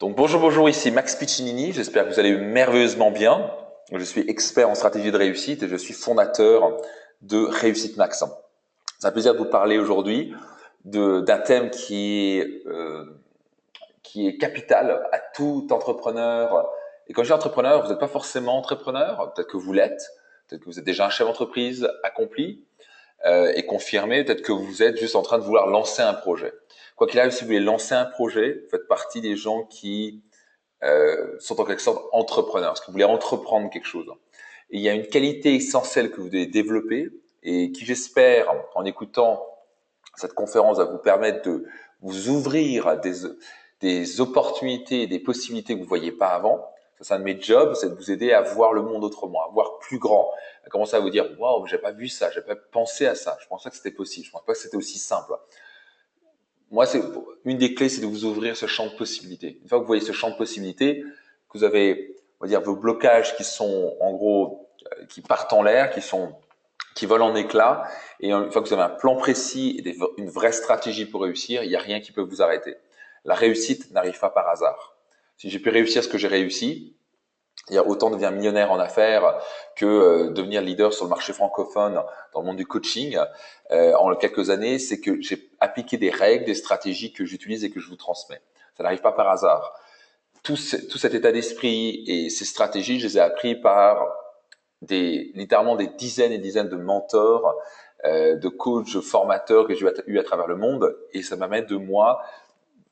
Donc bonjour, ici Max Piccinini, j'espère que vous allez merveilleusement bien. Je suis expert en stratégie de réussite et je suis fondateur de Réussite Max. C'est un plaisir de vous parler aujourd'hui d'un thème qui est capital à tout entrepreneur. Et quand je dis entrepreneur, vous n'êtes pas forcément entrepreneur, peut-être que vous l'êtes, peut-être que vous êtes déjà un chef d'entreprise accompli et confirmé, peut-être que vous êtes juste en train de vouloir lancer un projet. Quoi qu'il arrive, si vous voulez lancer un projet, vous faites partie des gens qui sont en quelque sorte entrepreneurs, parce que vous voulez entreprendre quelque chose. Et il y a une qualité essentielle que vous devez développer et qui, j'espère, en écoutant cette conférence, va vous permettre de vous ouvrir à des opportunités, des possibilités que vous ne voyiez pas avant. Ça, c'est un de mes jobs, c'est de vous aider à voir le monde autrement, à voir plus grand, à commencer à vous dire « Waouh, j'ai pas vu ça, j'ai pas pensé à ça, je pensais que c'était possible, je pensais pas que c'était aussi simple ». Moi, une des clés, c'est de vous ouvrir ce champ de possibilités. Une fois que vous voyez ce champ de possibilités, que vous avez, on va dire, vos blocages qui sont, en gros, qui partent en l'air, qui volent en éclats, et une fois que vous avez un plan précis et une vraie stratégie pour réussir, il n'y a rien qui peut vous arrêter. La réussite n'arrive pas par hasard. Si j'ai pu réussir ce que j'ai réussi, il y a autant devenir millionnaire en affaires que devenir leader sur le marché francophone dans le monde du coaching en quelques années, c'est que j'ai appliqué des règles, des stratégies que j'utilise et que je vous transmets. Ça n'arrive pas par hasard. Tout cet état d'esprit et ces stratégies, je les ai appris par littéralement des dizaines et dizaines de mentors, de coachs, formateurs que j'ai eu à travers le monde, et ça m'amène de moi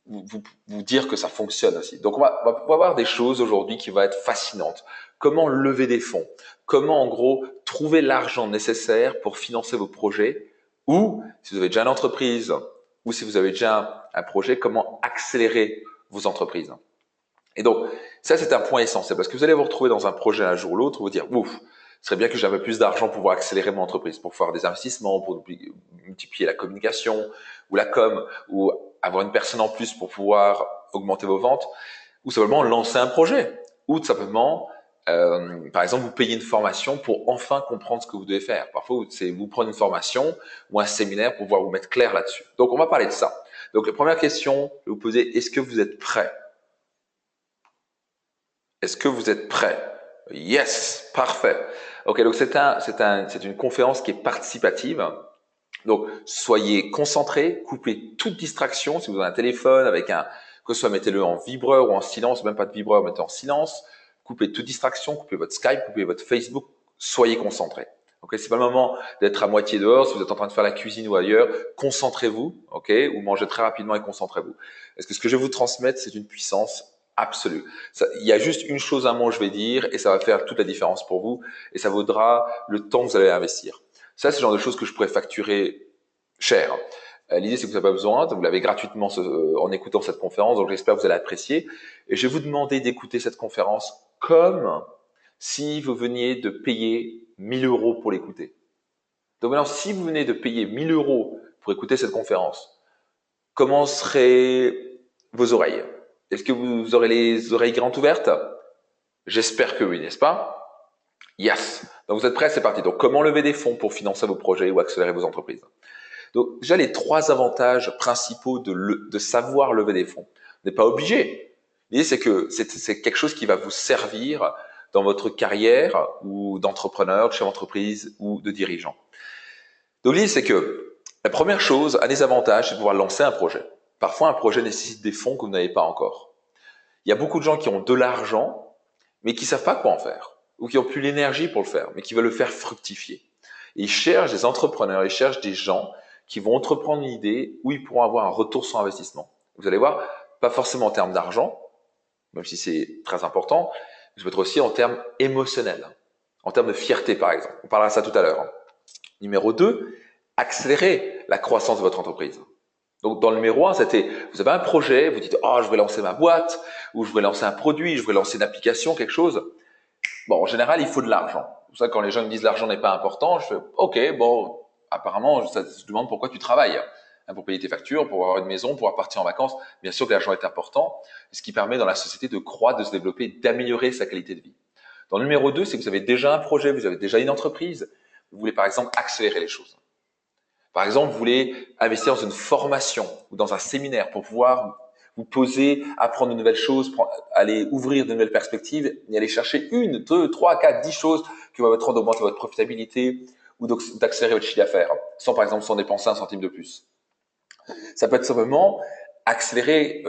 vous dire que ça fonctionne aussi. Donc on va voir des choses aujourd'hui qui vont être fascinantes. Comment lever des fonds? Comment en gros trouver l'argent nécessaire pour financer vos projets? Ou si vous avez déjà une entreprise, ou si vous avez déjà un projet, comment accélérer vos entreprises? Et donc ça c'est un point essentiel parce que vous allez vous retrouver dans un projet un jour ou l'autre, vous dire ouf, ce serait bien que j'avais plus d'argent pour pouvoir accélérer mon entreprise, pour faire des investissements, pour multiplier la communication ou la com, ou avoir une personne en plus pour pouvoir augmenter vos ventes, ou simplement lancer un projet, ou tout simplement, par exemple, vous payez une formation pour enfin comprendre ce que vous devez faire. Parfois, c'est vous prendre une formation ou un séminaire pour pouvoir vous mettre clair là-dessus. Donc, on va parler de ça. Donc, la première question, je vais vous poser, est-ce que vous êtes prêt? Est-ce que vous êtes prêt? Yes, parfait. Ok, donc c'est une conférence qui est participative. Donc, soyez concentrés, coupez toute distraction. Si vous avez un téléphone que ce soit mettez-le en vibreur ou en silence, même pas de vibreur, mettez en silence. Coupez toute distraction, coupez votre Skype, coupez votre Facebook. Soyez concentrés. Ok, c'est pas le moment d'être à moitié dehors. Si vous êtes en train de faire la cuisine ou ailleurs, concentrez-vous. Ok, ou mangez très rapidement et concentrez-vous. Est-ce que ce que je vais vous transmettre, c'est une puissance absolue. Il y a juste une chose, un mot, je vais dire, et ça va faire toute la différence pour vous, et ça vaudra le temps que vous allez investir. Ça, c'est le genre de choses que je pourrais facturer cher. L'idée, c'est que vous n'avez pas besoin, vous l'avez gratuitement en écoutant cette conférence, donc j'espère que vous allez apprécier. Et je vais vous demander d'écouter cette conférence comme si vous veniez de payer 1000 euros pour l'écouter. Donc maintenant, si vous venez de payer 1000 euros pour écouter cette conférence, comment seraient vos oreilles? Est-ce que vous aurez les oreilles grandes ouvertes? J'espère que oui, n'est-ce pas? Yes. Donc vous êtes prêts, c'est parti. Donc comment lever des fonds pour financer vos projets ou accélérer vos entreprises? Donc déjà les trois avantages principaux de savoir lever des fonds. Vous n'êtes pas obligé. L'idée c'est que c'est quelque chose qui va vous servir dans votre carrière ou d'entrepreneur, de chef d'entreprise ou de dirigeant. Donc l'idée c'est que la première chose, un des avantages, c'est de pouvoir lancer un projet. Parfois un projet nécessite des fonds que vous n'avez pas encore. Il y a beaucoup de gens qui ont de l'argent, mais qui savent pas quoi en faire, ou qui ont plus l'énergie pour le faire, mais qui veulent le faire fructifier. Et ils cherchent des entrepreneurs, ils cherchent des gens qui vont entreprendre une idée où ils pourront avoir un retour sur investissement. Vous allez voir, pas forcément en termes d'argent, même si c'est très important, mais peut-être aussi en termes émotionnels, en termes de fierté par exemple. On parlera de ça tout à l'heure. Numéro 2, accélérer la croissance de votre entreprise. Donc, dans le numéro 1, c'était, vous avez un projet, vous dites, oh, je vais lancer ma boîte, ou je vais lancer un produit, je vais lancer une application, quelque chose. Bon, en général, il faut de l'argent. C'est pour ça que quand les gens me disent l'argent n'est pas important, je fais, ok, bon, apparemment, je demande pourquoi tu travailles. Pour payer tes factures, pour avoir une maison, pour pouvoir partir en vacances. Bien sûr que l'argent est important, ce qui permet dans la société de croître, de se développer, d'améliorer sa qualité de vie. Dans le numéro 2, c'est que vous avez déjà un projet, vous avez déjà une entreprise. Vous voulez par exemple accélérer les choses. Par exemple, vous voulez investir dans une formation ou dans un séminaire pour pouvoir vous poser, apprendre de nouvelles choses, aller ouvrir de nouvelles perspectives et aller chercher 1, 2, 3, 4, 10 choses qui vont vous permettre d'augmenter votre profitabilité ou d'accélérer votre chiffre d'affaires par exemple, sans dépenser un centime de plus. Ça peut être simplement accélérer,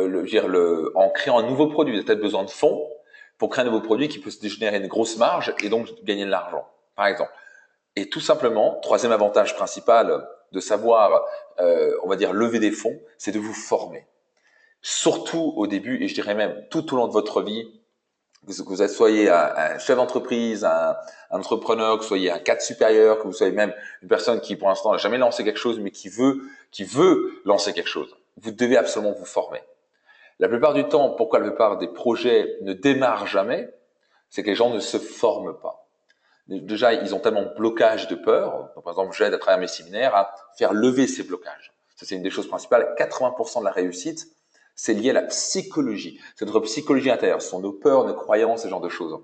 en créant un nouveau produit. Vous avez peut-être besoin de fonds pour créer un nouveau produit qui peut se générer une grosse marge et donc gagner de l'argent, par exemple. Et tout simplement, troisième avantage principal de savoir, on va dire, lever des fonds, c'est de vous former. Surtout au début, et je dirais même tout au long de votre vie, que vous soyez un chef d'entreprise, un entrepreneur, que vous soyez un cadre supérieur, que vous soyez même une personne qui pour l'instant n'a jamais lancé quelque chose, mais qui veut lancer quelque chose. Vous devez absolument vous former. La plupart du temps, pourquoi la plupart des projets ne démarrent jamais, c'est que les gens ne se forment pas. Déjà, ils ont tellement de blocages de peur. Donc, par exemple, j'aide à travers mes séminaires à faire lever ces blocages. Ça, c'est une des choses principales. 80% de la réussite, c'est lié à la psychologie. C'est notre psychologie intérieure. Ce sont nos peurs, nos croyances, ce genre de choses.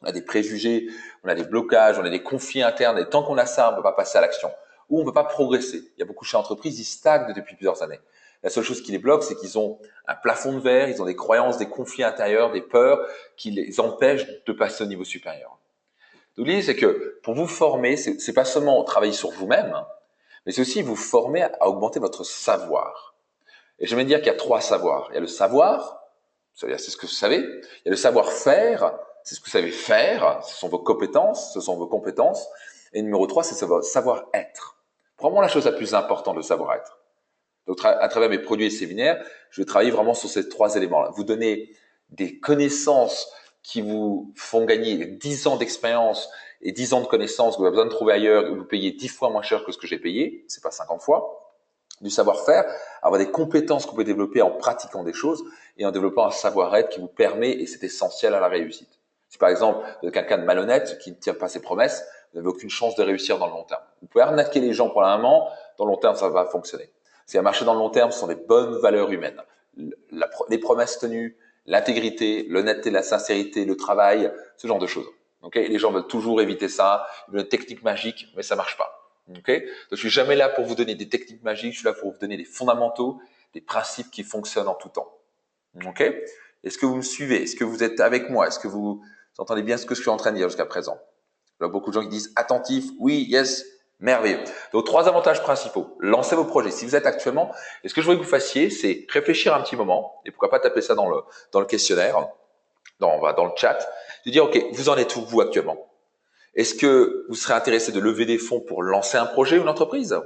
On a des préjugés, on a des blocages, on a des conflits internes. Et tant qu'on a ça, on ne peut pas passer à l'action. Ou on ne peut pas progresser. Il y a beaucoup de chefs d'entreprise, ils stagnent depuis plusieurs années. La seule chose qui les bloque, c'est qu'ils ont un plafond de verre, ils ont des croyances, des conflits intérieurs, des peurs qui les empêchent de passer au niveau supérieur. Donc l'idée, c'est que pour vous former, c'est pas seulement travailler sur vous-même, mais c'est aussi vous former à augmenter votre savoir. Et j'aime dire qu'il y a 3 savoirs. Il y a le savoir, c'est ce que vous savez. Il y a le savoir-faire, c'est ce que vous savez faire, ce sont vos compétences, Et numéro 3, c'est votre savoir-être. Probablement la chose la plus importante, le savoir-être. Donc, à travers mes produits et séminaires, je vais travailler vraiment sur ces 3 éléments-là. Vous donner des connaissances qui vous font gagner 10 ans d'expérience et 10 ans de connaissances que vous avez besoin de trouver ailleurs et vous payez 10 fois moins cher que ce que j'ai payé, c'est pas 50 fois. Du savoir-faire, avoir des compétences que vous pouvez développer en pratiquant des choses et en développant un savoir-être qui vous permet, et c'est essentiel à la réussite. Si par exemple, vous êtes quelqu'un de malhonnête qui ne tient pas ses promesses, vous n'avez aucune chance de réussir dans le long terme. Vous pouvez arnaquer les gens pour un moment, dans le long terme, ça va fonctionner. Si un marché dans le long terme, ce sont des bonnes valeurs humaines. Les promesses tenues, l'intégrité, l'honnêteté, la sincérité, le travail, ce genre de choses. Okay, les gens veulent toujours éviter ça. Ils veulent une technique magique, mais ça marche pas. Okay, donc je suis jamais là pour vous donner des techniques magiques. Je suis là pour vous donner des fondamentaux, des principes qui fonctionnent en tout temps. Okay, est-ce que vous me suivez? Est-ce que vous êtes avec moi? Est-ce que vous entendez bien ce que je suis en train de dire jusqu'à présent? Il y a beaucoup de gens qui disent attentif, oui, yes, merveilleux. Donc 3 avantages principaux. Lancez vos projets. Si vous êtes actuellement, et ce que je voudrais que vous fassiez, c'est réfléchir un petit moment, et pourquoi pas taper ça dans le questionnaire, dans le chat, de dire ok, vous en êtes où vous actuellement? Est-ce que vous serez intéressé de lever des fonds pour lancer un projet ou une entreprise?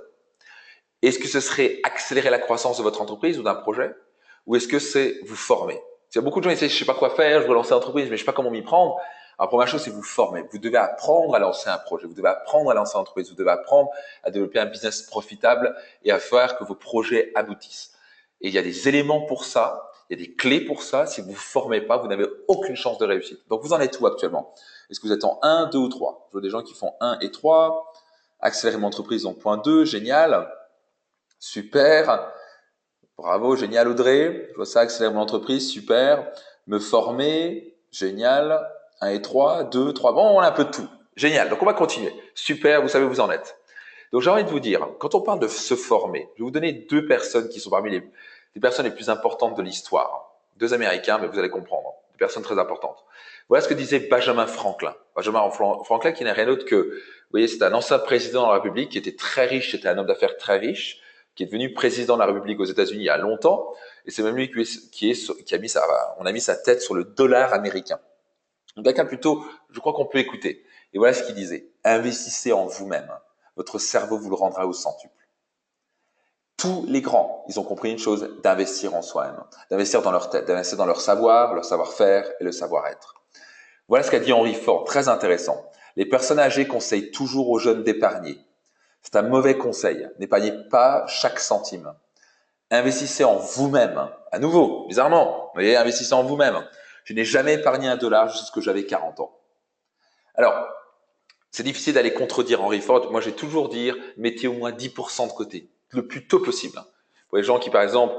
Est-ce que ce serait accélérer la croissance de votre entreprise ou d'un projet? Ou est-ce que c'est vous former? Il y a beaucoup de gens qui disent, je sais pas quoi faire, je veux lancer une entreprise, mais je sais pas comment m'y prendre. Alors, première chose, c'est vous former. Vous devez apprendre à lancer un projet. Vous devez apprendre à lancer une entreprise. Vous devez apprendre à développer un business profitable et à faire que vos projets aboutissent. Et il y a des éléments pour ça. Il y a des clés pour ça. Si vous ne vous formez pas, vous n'avez aucune chance de réussite. Donc, vous en êtes où actuellement? Est-ce que vous êtes en 1, 2 ou 3? Je vois des gens qui font 1 et 3. Accélérer mon entreprise en point 2. Génial. Super. Bravo. Génial, Audrey. Je vois ça. Accélérer mon entreprise. Super. Me former. Génial. 1 et 3, 2, 3. Bon, on a un peu de tout. Génial. Donc, on va continuer. Super. Vous savez où vous en êtes. Donc, j'ai envie de vous dire, quand on parle de se former, je vais vous donner 2 personnes qui sont parmi les personnes les plus importantes de l'histoire. 2 Américains, mais vous allez comprendre. Des personnes très importantes. Voilà ce que disait Benjamin Franklin. Benjamin Franklin qui n'est rien d'autre que, vous voyez, c'est un ancien président de la République qui était très riche, c'était un homme d'affaires très riche, qui est devenu président de la République aux États-Unis il y a longtemps. Et c'est même lui qui a mis sa tête sur le dollar américain. Donc, quelqu'un plutôt, je crois qu'on peut écouter. Et voilà ce qu'il disait. Investissez en vous-même. Votre cerveau vous le rendra au centuple. Tous les grands, ils ont compris une chose, d'investir en soi-même, d'investir dans leur tête, d'investir dans leur savoir, leur savoir-faire et le savoir-être. Voilà ce qu'a dit Henry Ford, très intéressant. Les personnes âgées conseillent toujours aux jeunes d'épargner. C'est un mauvais conseil. N'épargnez pas chaque centime. Investissez en vous-même. À nouveau, bizarrement, vous voyez, investissez en vous-même. Je n'ai jamais épargné $1 jusqu'à j'avais 40 ans. Alors, c'est difficile d'aller contredire Henry Ford. Moi, j'ai toujours dit, mettez au moins 10% de côté, le plus tôt possible. Pour les gens qui, par exemple,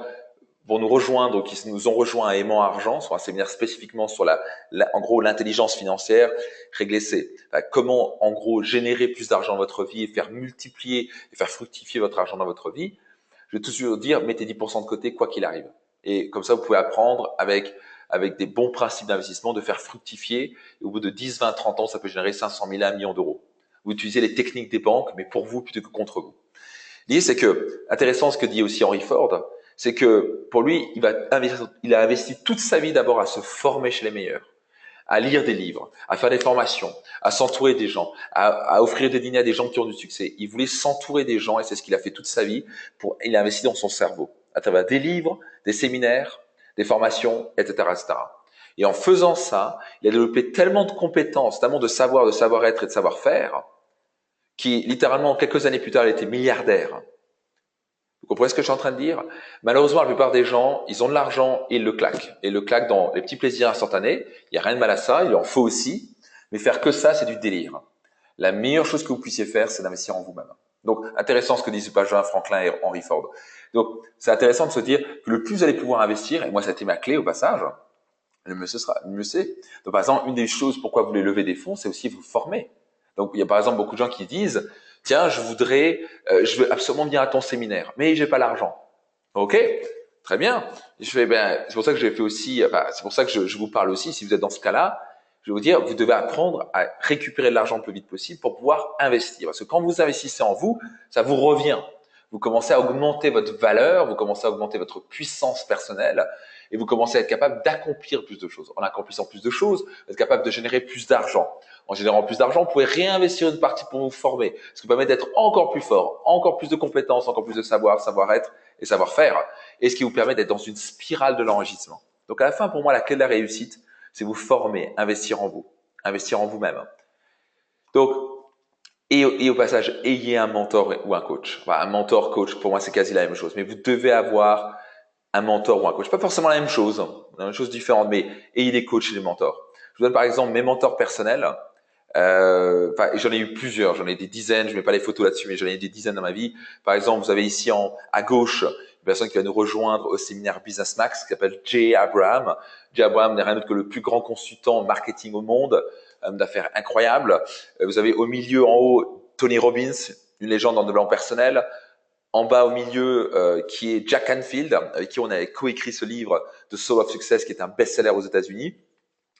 vont nous rejoindre ou qui nous ont rejoints à Aimant Argent, sur un séminaire spécifiquement sur en gros, l'intelligence financière, régler comment, en gros, générer plus d'argent dans votre vie et faire multiplier et faire fructifier votre argent dans votre vie. Je vais toujours dire, mettez 10% de côté, quoi qu'il arrive. Et comme ça, vous pouvez apprendre avec des bons principes d'investissement de faire fructifier. Et au bout de 10, 20, 30 ans, ça peut générer 500 000 à 1 million d'euros. Vous utilisez les techniques des banques, mais pour vous plutôt que contre vous. L'idée, c'est que, intéressant ce que dit aussi Henry Ford, c'est que pour lui, il a investi toute sa vie d'abord à se former chez les meilleurs, à lire des livres, à faire des formations, à s'entourer des gens, à offrir des dîners à des gens qui ont du succès. Il voulait s'entourer des gens et c'est ce qu'il a fait toute sa vie. Il a investi dans son cerveau à travers des livres, des séminaires, des formations, etc., etc. Et en faisant ça, il a développé tellement de compétences, tellement de savoir, de savoir-être et de savoir-faire, qui littéralement quelques années plus tard, il était milliardaire. Vous comprenez ce que je suis en train de dire? Malheureusement, la plupart des gens, ils ont de l'argent et ils le claquent. Et ils le claquent dans les petits plaisirs instantanés. Il n'y a rien de mal à ça, il en faut aussi. Mais faire que ça, c'est du délire. La meilleure chose que vous puissiez faire, c'est d'investir en vous-même. Donc, intéressant ce que disent Benjamin Franklin et Henry Ford. Donc, c'est intéressant de se dire que le plus vous allez pouvoir investir, et moi, ça a été ma clé au passage, le mieux ce sera, le mieux c'est. Donc, par exemple, une des choses pourquoi vous voulez lever des fonds, c'est aussi vous former. Donc, il y a par exemple beaucoup de gens qui disent, tiens, je veux absolument venir à ton séminaire, mais j'ai pas l'argent. Ok, très bien. Je fais, ben, c'est pour ça que j'ai fait aussi, enfin, c'est pour ça que je vous parle aussi. Si vous êtes dans ce cas-là, je vais vous dire, vous devez apprendre à récupérer de l'argent le plus vite possible pour pouvoir investir. Parce que quand vous investissez en vous, ça vous revient. Vous commencez à augmenter votre valeur, vous commencez à augmenter votre puissance personnelle et vous commencez à être capable d'accomplir plus de choses. En accomplissant plus de choses, vous êtes capable de générer plus d'argent. En générant plus d'argent, vous pouvez réinvestir une partie pour vous former, ce qui vous permet d'être encore plus fort, encore plus de compétences, encore plus de savoir-être et savoir-faire, et ce qui vous permet d'être dans une spirale de l'enrichissement. Donc à la fin, pour moi, la clé de la réussite, c'est vous former, investir en vous, investir en vous-même. Donc, et au passage, ayez un mentor ou un coach. Enfin, un mentor, coach, pour moi, c'est quasi la même chose. Mais vous devez avoir un mentor ou un coach. Pas forcément la même chose, la même chose différente, mais ayez des coachs et des mentors. Je vous donne par exemple mes mentors personnels. J'en ai eu plusieurs, j'en ai des dizaines, je mets pas les photos là-dessus, mais j'en ai des dizaines dans ma vie. Par exemple, vous avez ici à gauche une personne qui va nous rejoindre au séminaire Business Max, qui s'appelle Jay Abraham. Jay Abraham n'est rien d'autre que le plus grand consultant marketing au monde, homme d'affaires incroyable. Vous avez au milieu, en haut, Tony Robbins, une légende en développement personnel. En bas au milieu, qui est Jack Canfield, avec qui on a coécrit ce livre The Soul of Success, qui est un best-seller aux États-Unis.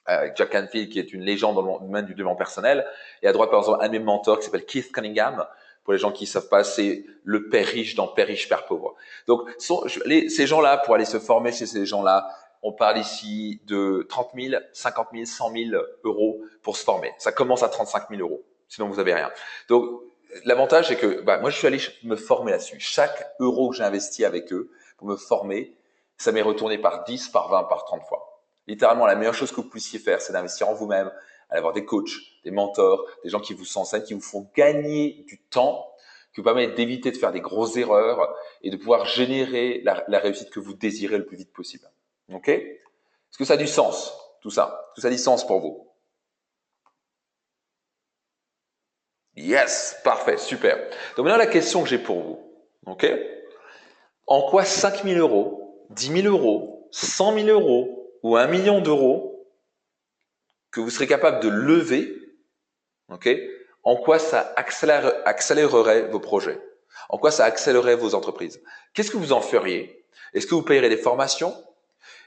Jack Canfield, qui est une légende dans le domaine du développement personnel. Et à droite, par exemple, un de mes mentors qui s'appelle Keith Cunningham. Pour les gens qui ne savent pas, c'est le père riche dans Père riche, Père pauvre. Donc, ces gens-là, pour aller se former chez ces gens-là, on parle ici de 30 000, 50 000, 100 000 euros pour se former. Ça commence à 35 000 euros. Sinon, vous n'avez rien. Donc, l'avantage, c'est que moi, je suis allé me former là-dessus. Chaque euro que j'ai investi avec eux pour me former, ça m'est retourné par 10, par 20, par 30 fois. Littéralement, la meilleure chose que vous puissiez faire, c'est d'investir en vous-même, d'avoir des coachs, des mentors, des gens qui vous enseignent, qui vous font gagner du temps, qui vous permettent d'éviter de faire des grosses erreurs et de pouvoir générer la réussite que vous désirez le plus vite possible. Ok? Est-ce que ça a du sens, tout ça? Est-ce que ça a du sens pour vous? Yes, parfait, super. Donc maintenant, la question que j'ai pour vous, ok? En quoi 5 000 euros, 10 000 euros, 100 000 euros ou 1 million d'euros que vous serez capable de lever, ok? En quoi ça accélérerait vos projets? En quoi ça accélérerait vos entreprises? Qu'est-ce que vous en feriez? Est-ce que vous payerez des formations?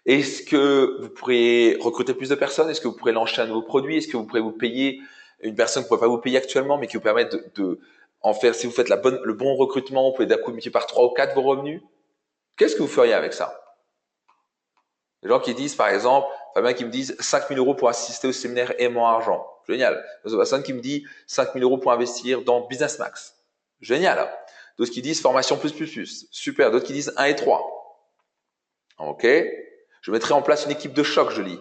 Est-ce que vous pourriez recruter plus de personnes? Est-ce que vous pourrez lancer un nouveau produit? Est-ce que vous pourrez vous payer une personne qui ne pourrait pas vous payer actuellement, mais qui vous permet de en faire, si vous faites le bon recrutement, vous pouvez d'un coup multiplier par 3 ou 4 vos revenus? Qu'est-ce que vous feriez avec ça? Les gens qui disent, par exemple, Fabien qui me disent 5 000 euros pour assister au séminaire Aimant Argent. Génial. D'autres personnes qui me disent 5 000 euros pour investir dans Business Max. Génial. D'autres qui disent formation plus, plus, plus. Super. D'autres qui disent 1 et 3. Ok. Je mettrai en place une équipe de choc, je lis.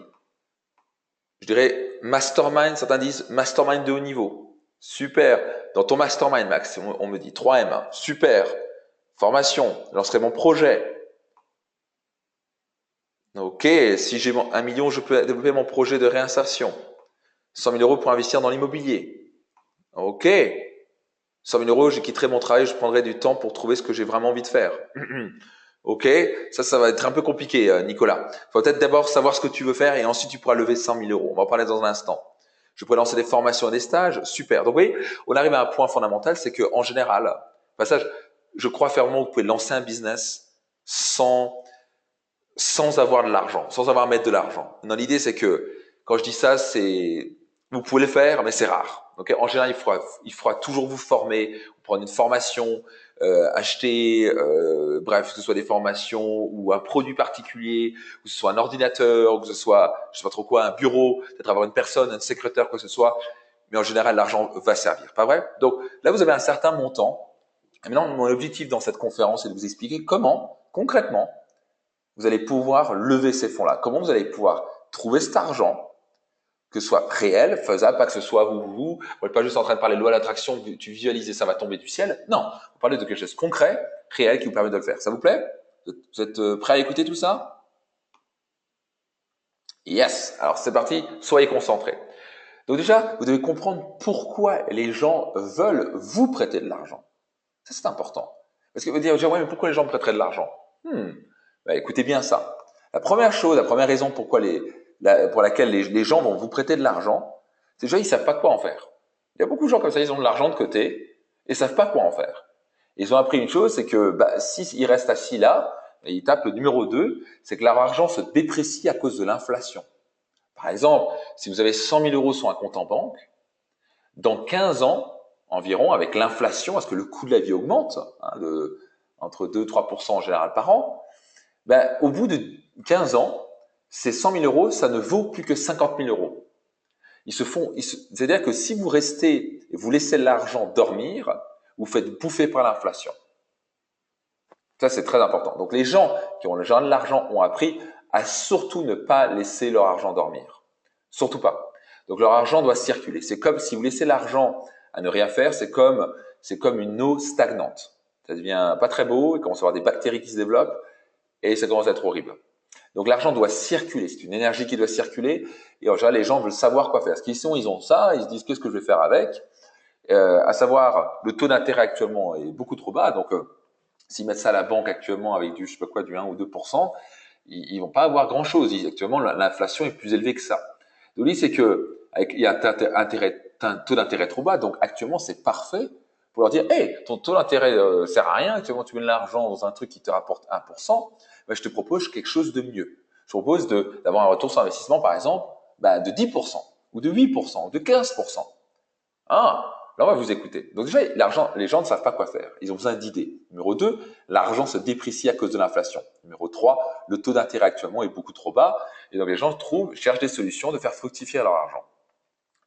Je dirais mastermind. Certains disent mastermind de haut niveau. Super. Dans ton mastermind, Max, on me dit 3M. Super. Formation. Je lancerai mon projet. Ok, si j'ai 1 million, je peux développer mon projet de réinsertion. 100 000 euros pour investir dans l'immobilier. Ok, 100 000 euros, je quitterai mon travail, je prendrai du temps pour trouver ce que j'ai vraiment envie de faire. Ok, ça va être un peu compliqué, Nicolas. Il faut peut-être d'abord savoir ce que tu veux faire et ensuite tu pourras lever 100 000 euros. On va en parler dans un instant. Je pourrais lancer des formations et des stages. Super. Donc oui, on arrive à un point fondamental, c'est que en général, passage, je crois fermement que vous pouvez lancer un business sans sans avoir de l'argent, sans avoir à mettre de l'argent. Non, l'idée, c'est que quand je dis ça, c'est vous pouvez le faire, mais c'est rare. Donc, en général, il faudra toujours vous former, prendre une formation, acheter, bref, que ce soit des formations ou un produit particulier, ou que ce soit un ordinateur, ou que ce soit, je sais pas trop quoi, un bureau, peut-être avoir une personne, un secrétaire, quoi que ce soit. Mais en général, l'argent va servir, pas vrai? Donc là, vous avez un certain montant. Et maintenant, mon objectif dans cette conférence est de vous expliquer comment, concrètement, vous allez pouvoir lever ces fonds-là. Comment vous allez pouvoir trouver cet argent, que ce soit réel, faisable, pas que ce soit vous n'êtes pas juste en train de parler de loi d'attraction, tu visualises et ça va tomber du ciel. Non, vous parlez de quelque chose de concret, réel, qui vous permet de le faire. Ça vous plaît? Vous êtes prêt à écouter tout ça? Yes. Alors c'est parti, soyez concentrés. Donc déjà, vous devez comprendre pourquoi les gens veulent vous prêter de l'argent. Ça, c'est important. Parce que vous dire, ouais, mais pourquoi les gens me prêteraient de l'argent? Écoutez bien ça. La première chose, la première raison pour laquelle les gens vont vous prêter de l'argent, c'est déjà, ils savent pas quoi en faire. Il y a beaucoup de gens comme ça, ils ont de l'argent de côté et savent pas quoi en faire. Ils ont appris une chose, c'est que s'ils restent assis là, et ils tapent le numéro 2, c'est que leur argent se déprécie à cause de l'inflation. Par exemple, si vous avez 100 000 euros sur un compte en banque, dans 15 ans environ, avec l'inflation, parce que le coût de la vie augmente, entre 2-3% en général par an, au bout de 15 ans, ces 100 000 euros, ça ne vaut plus que 50 000 euros. C'est-à-dire que si vous restez et vous laissez l'argent dormir, vous faites bouffer par l'inflation. Ça, c'est très important. Donc, les gens qui ont de l'argent ont appris à surtout ne pas laisser leur argent dormir. Surtout pas. Donc, leur argent doit circuler. C'est comme si vous laissez l'argent à ne rien faire, c'est comme une eau stagnante. Ça devient pas très beau, il commence à y avoir des bactéries qui se développent et ça commence à être horrible. Donc, l'argent doit circuler. C'est une énergie qui doit circuler. Et en général, les gens veulent savoir quoi faire. Parce qu'ils ont ça, ils se disent qu'est-ce que je vais faire avec. À savoir, le taux d'intérêt actuellement est beaucoup trop bas. Donc, s'ils mettent ça à la banque actuellement avec du 1 ou 2%, ils vont pas avoir grand chose. Actuellement, l'inflation est plus élevée que ça. Donc, l'idée, c'est que il y a un taux d'intérêt trop bas. Donc, actuellement, c'est parfait pour leur dire, hey, ton taux d'intérêt sert à rien. Actuellement, tu mets de l'argent dans un truc qui te rapporte 1%. Je te propose quelque chose de mieux. Je propose d'avoir un retour sur investissement, par exemple, de 10% ou de 8% ou de 15%. Ah, là, on va vous écouter. Donc déjà, les gens ne savent pas quoi faire. Ils ont besoin d'idées. Numéro 2, l'argent se déprécie à cause de l'inflation. Numéro 3, le taux d'intérêt actuellement est beaucoup trop bas. Et donc les gens cherchent des solutions de faire fructifier leur argent.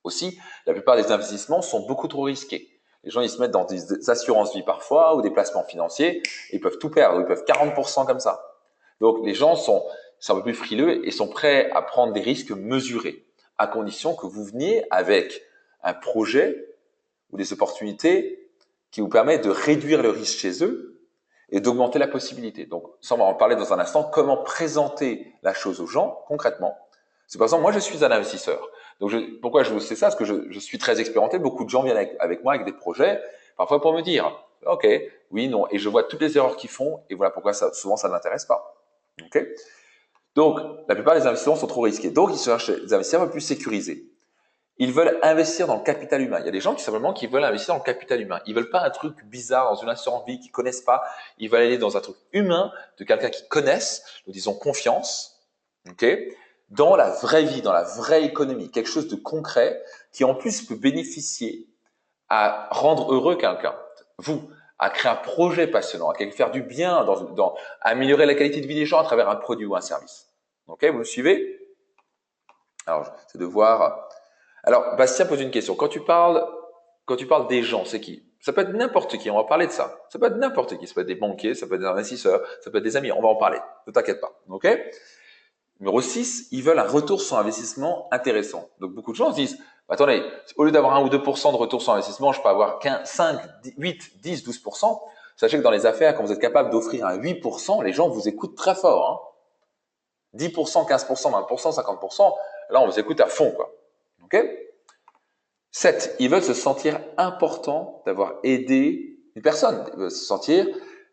Aussi, la plupart des investissements sont beaucoup trop risqués. Les gens, ils se mettent dans des assurances vie parfois ou des placements financiers. Et ils peuvent tout perdre. Ils peuvent 40% comme ça. Donc les gens sont un peu plus frileux et sont prêts à prendre des risques mesurés, à condition que vous veniez avec un projet ou des opportunités qui vous permettent de réduire le risque chez eux et d'augmenter la possibilité. Donc, ça, on va en parler dans un instant. Comment présenter la chose aux gens concrètement? C'est par exemple, moi, je suis un investisseur. Donc, pourquoi je vous sais ça? Parce que je suis très expérimenté. Beaucoup de gens viennent avec moi avec des projets, parfois pour me dire, OK, oui, non, et je vois toutes les erreurs qu'ils font et voilà pourquoi souvent ça ne m'intéresse pas. OK? Donc, la plupart des investissements sont trop risqués. Donc, ils cherchent des investisseurs un peu plus sécurisés. Ils veulent investir dans le capital humain. Il y a des gens qui veulent investir dans le capital humain. Ils veulent pas un truc bizarre dans une assurance vie qu'ils connaissent pas. Ils veulent aller dans un truc humain de quelqu'un qu'ils connaissent, nous disons confiance, ok, dans la vraie vie, dans la vraie économie, quelque chose de concret qui en plus peut bénéficier à rendre heureux quelqu'un. Vous, à créer un projet passionnant, à faire du bien, à améliorer la qualité de vie des gens à travers un produit ou un service. Ok, vous me suivez? Alors, c'est de voir. Alors, Bastien pose une question. Quand tu parles des gens, c'est qui? Ça peut être n'importe qui, on va parler de ça. Ça peut être n'importe qui, ça peut être des banquiers, ça peut être des investisseurs, ça peut être des amis, on va en parler. Ne t'inquiète pas, ok? Numéro 6, ils veulent un retour sur investissement intéressant. Donc, beaucoup de gens se disent, attendez, au lieu d'avoir 1 ou 2% de retour sur investissement, je peux avoir 5, 8, 10, 12%. Sachez que dans les affaires, quand vous êtes capable d'offrir un 8%, les gens vous écoutent très fort. Hein. 10%, 15%, 20%, 50%, là, on vous écoute à fond, quoi. Ok? 7. Ils veulent se sentir important d'avoir aidé une personne. Ils veulent se sentir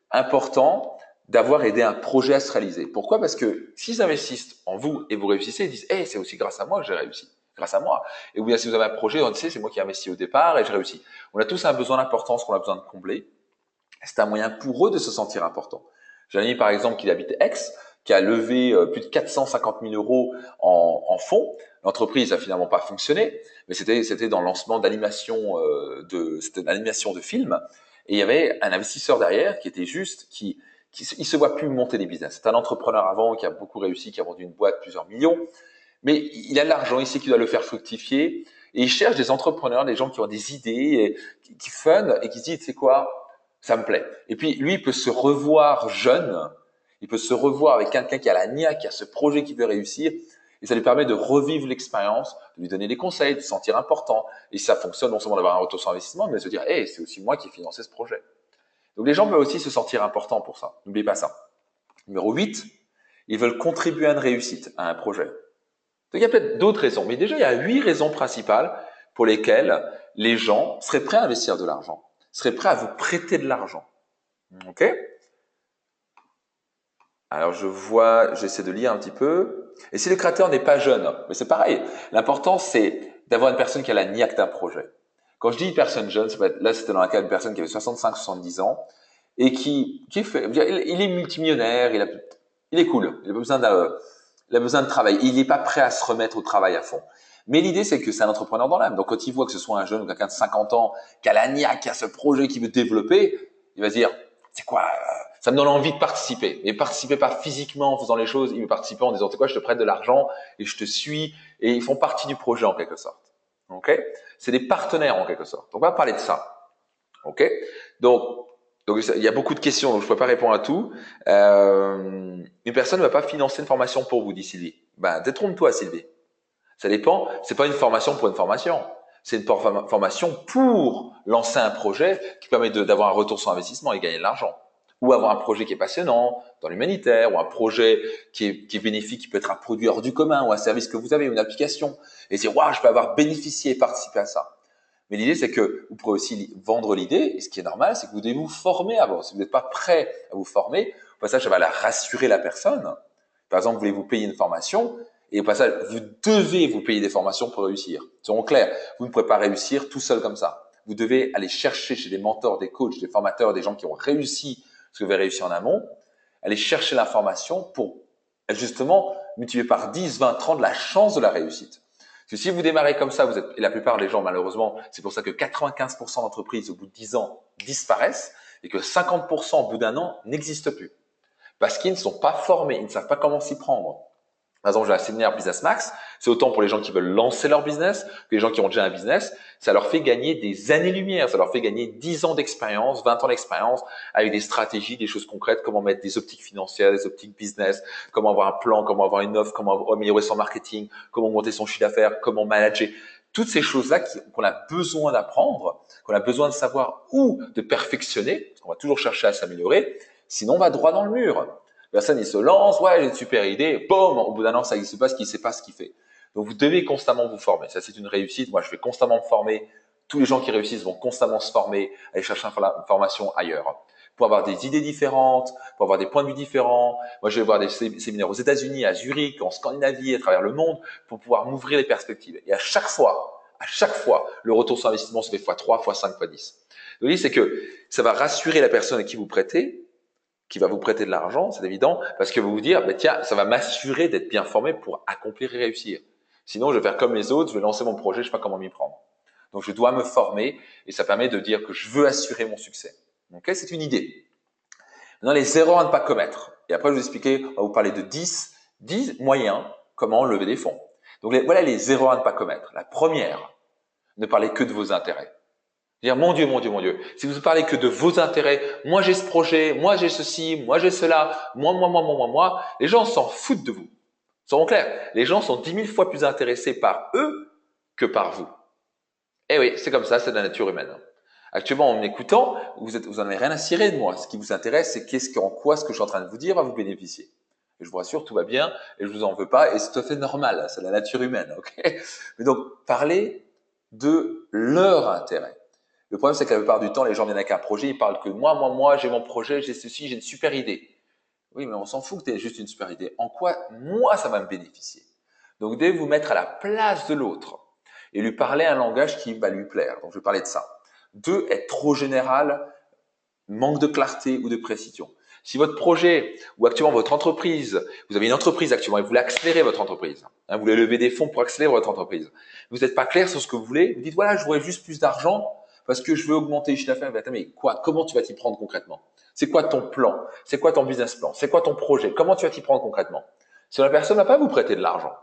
important d'avoir aidé un projet à se réaliser. Pourquoi? Parce que s'ils investissent en vous et vous réussissez, ils disent hey, c'est aussi grâce à moi que j'ai réussi. Grâce à moi. Et ou bien si vous avez un projet, on sait c'est moi qui ai investi au départ et j'ai réussi. On a tous un besoin d'importance qu'on a besoin de combler. C'est un moyen pour eux de se sentir important. J'ai un ami par exemple qui habite Aix, qui a levé plus de 450 000 euros en fonds. L'entreprise a finalement pas fonctionné, mais c'était dans le lancement d'animation c'était une animation de film. Et il y avait un investisseur derrière qui était juste, il se voit plus monter des business. C'est un entrepreneur avant qui a beaucoup réussi, qui a vendu une boîte plusieurs millions, mais il a de l'argent, il sait qu'il doit le faire fructifier, et il cherche des entrepreneurs, des gens qui ont des idées, et, qui fun, et qui se disent, tu sais quoi, ça me plaît. Et puis lui, il peut se revoir jeune, il peut se revoir avec quelqu'un qui a la niaque, qui a ce projet qui veut réussir, et ça lui permet de revivre l'expérience, de lui donner des conseils, de se sentir important. Et ça fonctionne non seulement d'avoir un retour sur investissement, mais de se dire, hey, c'est aussi moi qui ai financé ce projet. Donc les gens peuvent aussi se sentir importants pour ça. N'oubliez pas ça. Numéro 8, ils veulent contribuer à une réussite, à un projet. Donc il y a peut-être d'autres raisons, mais déjà il y a 8 raisons principales pour lesquelles les gens seraient prêts à investir de l'argent, seraient prêts à vous prêter de l'argent. Ok? Alors j'essaie de lire un petit peu. Et si le créateur n'est pas jeune, mais c'est pareil. L'important c'est d'avoir une personne qui a la niaque d'un projet. Quand je dis personne jeune, là c'était dans le cas d'une personne qui avait 65-70 ans et qui fait, il est multimillionnaire, il est cool, il a besoin de travail. Il n'est pas prêt à se remettre au travail à fond. Mais l'idée, c'est que c'est un entrepreneur dans l'âme. Donc, quand il voit que ce soit un jeune ou quelqu'un de 50 ans qui a la niaque, qui a ce projet qu'il veut développer, il va se dire, c'est quoi, ça me donne envie de participer. Mais participer pas physiquement en faisant les choses, il veut participer en disant, c'est quoi, je te prête de l'argent et je te suis, et ils font partie du projet en quelque sorte. Ok? C'est des partenaires en quelque sorte. Donc, on va parler de ça. Ok? Donc, il y a beaucoup de questions, donc je ne peux pas répondre à tout. Une personne ne va pas financer une formation pour vous, dit Sylvie. Ben, détrompe-toi, Sylvie. Ça dépend. C'est pas une formation pour une formation. C'est une formation pour lancer un projet qui permet d'avoir un retour sur investissement et gagner de l'argent. Ou avoir un projet qui est passionnant, dans l'humanitaire, ou un projet qui est bénéfique, qui peut être un produit hors du commun, ou un service que vous avez, ou une application. Et dire, waouh, je peux avoir bénéficié et participé à ça. Mais l'idée, c'est que vous pourrez aussi vendre l'idée. Et ce qui est normal, c'est que vous devez vous former avant. Si vous n'êtes pas prêt à vous former, au passage, ça va rassurer la personne. Par exemple, voulez-vous payer une formation et au passage, vous devez vous payer des formations pour réussir. Soyons clairs, vous ne pourrez pas réussir tout seul comme ça. Vous devez aller chercher chez des mentors, des coachs, des formateurs, des gens qui ont réussi ce que vous avez réussi en amont, aller chercher l'information pour justement multiplier par 10, 20, 30 la chance de la réussite. Parce que si vous démarrez comme ça, et la plupart des gens, malheureusement, c'est pour ça que 95% d'entreprises, au bout de 10 ans, disparaissent et que 50% au bout d'un an n'existent plus. Parce qu'ils ne sont pas formés, ils ne savent pas comment s'y prendre. Par exemple, j'ai un séminaire Business Max, c'est autant pour les gens qui veulent lancer leur business que les gens qui ont déjà un business. Ça leur fait gagner des années-lumière, ça leur fait gagner 10 ans d'expérience, 20 ans d'expérience avec des stratégies, des choses concrètes, comment mettre des optiques financières, des optiques business, comment avoir un plan, comment avoir une offre, comment améliorer son marketing, comment monter son chiffre d'affaires, comment manager. Toutes ces choses-là qu'on a besoin d'apprendre, qu'on a besoin de savoir ou de perfectionner, parce qu'on va toujours chercher à s'améliorer, sinon on va droit dans le mur. Personne, il se lance, ouais, j'ai une super idée, boum, au bout d'un an, ça n'existe pas, qu'il ne sait pas ce qu'il fait. Donc, vous devez constamment vous former. Ça, c'est une réussite. Moi, je vais constamment me former. Tous les gens qui réussissent vont constamment se former, aller chercher une formation ailleurs. Pour avoir des idées différentes, pour avoir des points de vue différents. Moi, je vais voir des séminaires aux États-Unis, à Zurich, en Scandinavie, à travers le monde, pour pouvoir m'ouvrir les perspectives. Et à chaque fois, le retour sur investissement se fait x3, x5, x10. Donc, l'idée, c'est que ça va rassurer la personne à qui vous prêtez, qui va vous prêter de l'argent, c'est évident, parce que vous vous dire, bah, tiens, ça va m'assurer d'être bien formé pour accomplir et réussir. Sinon, je vais faire comme les autres, je vais lancer mon projet, je ne sais pas comment m'y prendre. Donc, je dois me former et ça permet de dire que je veux assurer mon succès. Ok, c'est une idée. Maintenant, les erreurs à ne pas commettre. Et après, je vais vous expliquer, on va vous parler de 10 moyens comment lever des fonds. Donc, voilà les erreurs à ne pas commettre. La première, ne parlez que de vos intérêts. Dire, mon Dieu, mon Dieu, mon Dieu. Si vous ne parlez que de vos intérêts, moi j'ai ce projet, moi j'ai ceci, moi j'ai cela, moi, les gens s'en foutent de vous. Soyons clairs, les gens sont 10 000 fois plus intéressés par eux que par vous. Eh oui, c'est comme ça, c'est de la nature humaine. Actuellement, en m'écoutant, vous en avez rien à cirer de moi. Ce qui vous intéresse, c'est en quoi ce que je suis en train de vous dire va vous bénéficier. Et je vous rassure, tout va bien et je vous en veux pas et c'est tout à fait normal. C'est la nature humaine, ok? Mais donc, parlez de leur intérêt. Le problème, c'est que la plupart du temps, les gens viennent avec un projet, ils parlent que moi, j'ai mon projet, j'ai ceci, j'ai une super idée. Oui, mais on s'en fout que tu aies juste une super idée. En quoi, moi, ça va me bénéficier? Donc, vous devez vous mettre à la place de l'autre et lui parler un langage qui va lui plaire. Donc, je vais parler de ça. 2, être trop général, manque de clarté ou de précision. Si votre projet ou actuellement votre entreprise, vous avez une entreprise actuellement et vous voulez accélérer votre entreprise, vous voulez lever des fonds pour accélérer votre entreprise, vous n'êtes pas clair sur ce que vous voulez, vous dites voilà, je voudrais juste plus d'argent parce que je veux augmenter le chiffre d'affaires. Mais quoi? Comment tu vas t'y prendre concrètement? C'est quoi ton plan? C'est quoi ton business plan? C'est quoi ton projet? Comment tu vas t'y prendre concrètement? Si la personne n'a pas vous prêter de l'argent.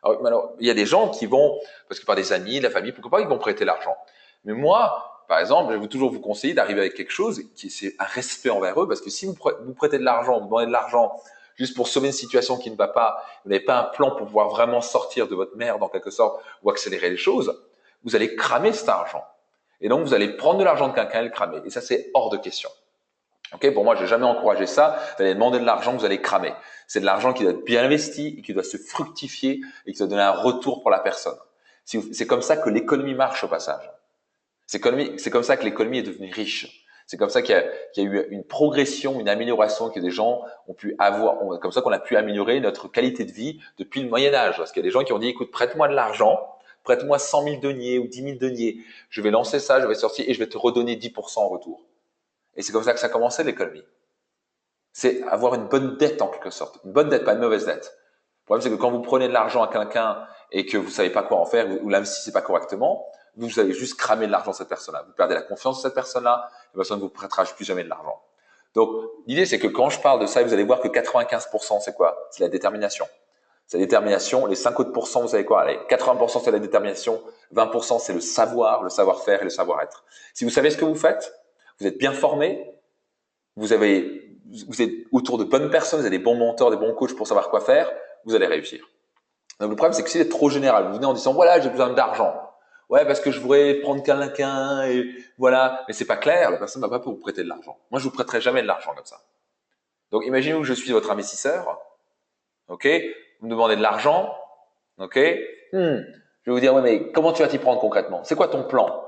Alors, il y a des gens qui vont, parce que par des amis, de la famille, pourquoi pas, ils vont prêter l'argent. Mais moi, par exemple, je vais toujours vous conseiller d'arriver avec quelque chose qui c'est un respect envers eux, parce que si vous prêtez de l'argent, vous demandez de l'argent juste pour sauver une situation qui ne va pas, vous n'avez pas un plan pour pouvoir vraiment sortir de votre merde en quelque sorte ou accélérer les choses, vous allez cramer cet argent. Et donc, vous allez prendre de l'argent de quelqu'un et le cramer. Et ça, c'est hors de question. Ok, pour moi, je n'ai jamais encouragé ça. Vous allez demander de l'argent, vous allez cramer. C'est de l'argent qui doit être bien investi et qui doit se fructifier et qui doit donner un retour pour la personne. C'est comme ça que l'économie marche au passage. C'est comme ça que l'économie est devenue riche. C'est comme ça qu'il y a eu une progression, une amélioration que des gens ont pu avoir. Comme ça qu'on a pu améliorer notre qualité de vie depuis le Moyen Âge. Parce qu'il y a des gens qui ont dit, écoute, prête-moi de l'argent, prête-moi 100 000 deniers ou 10 000 deniers. Je vais lancer ça, je vais sortir et je vais te redonner 10% en retour. Et c'est comme ça que ça commençait l'économie. C'est avoir une bonne dette en quelque sorte. Une bonne dette, pas une mauvaise dette. Le problème, c'est que quand vous prenez de l'argent à quelqu'un et que vous savez pas quoi en faire ou l'investissez pas correctement, vous allez juste cramer de l'argent de cette personne-là. Vous perdez la confiance de cette personne-là, la personne ne vous prêtera plus jamais de l'argent. Donc, l'idée, c'est que quand je parle de ça, vous allez voir que 95%, c'est quoi? C'est la détermination. C'est la détermination. Les 5 autres pourcents, vous savez quoi? Allez, 80%, c'est la détermination. 20%, c'est le savoir, le savoir-faire et le savoir-être. Si vous savez ce que vous faites, vous êtes bien formé, vous êtes autour de bonnes personnes, vous avez des bons mentors, des bons coachs pour savoir quoi faire, vous allez réussir. Donc, le problème, c'est que si vous êtes trop général, vous venez en disant, voilà, j'ai besoin d'argent. Ouais, parce que je voudrais prendre quelqu'un et voilà. Mais c'est pas clair, la personne ne va pas vous prêter de l'argent. Moi, je vous prêterai jamais de l'argent comme ça. Donc, imaginez que je suis votre investisseur. Ok? Vous me demandez de l'argent. Ok? Je vais vous dire, ouais, mais comment tu vas t'y prendre concrètement? C'est quoi ton plan?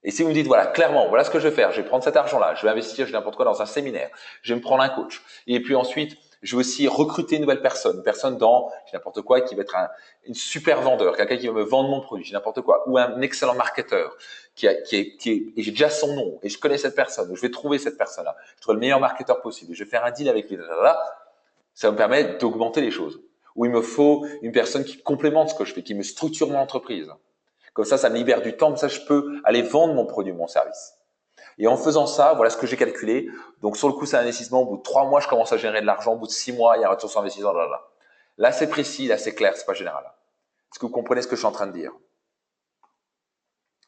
Et si vous me dites, voilà, clairement, voilà ce que je vais faire, je vais prendre cet argent-là, je vais investir, je vais n'importe quoi dans un séminaire, je vais me prendre un coach. Et puis ensuite, je vais aussi recruter une nouvelle personne, une personne dans, je n'importe quoi, qui va être une super vendeur, quelqu'un qui va me vendre mon produit, je n'importe quoi, ou un excellent marketeur, et j'ai déjà son nom, et je connais cette personne, je vais trouver cette personne-là, je trouve le meilleur marketeur possible, je vais faire un deal avec lui, ça va me permettre d'augmenter les choses. Ou il me faut une personne qui complémente ce que je fais, qui me structure mon entreprise. Comme ça me libère du temps, comme ça je peux aller vendre mon produit, mon service. Et en faisant ça, voilà ce que j'ai calculé. Donc sur le coup, c'est un investissement. Au bout de 3 mois, je commence à générer de l'argent. Au bout de 6 mois, il y a un retour sur investissement. Là, c'est précis, là, c'est clair, c'est pas général. Est-ce que vous comprenez ce que je suis en train de dire?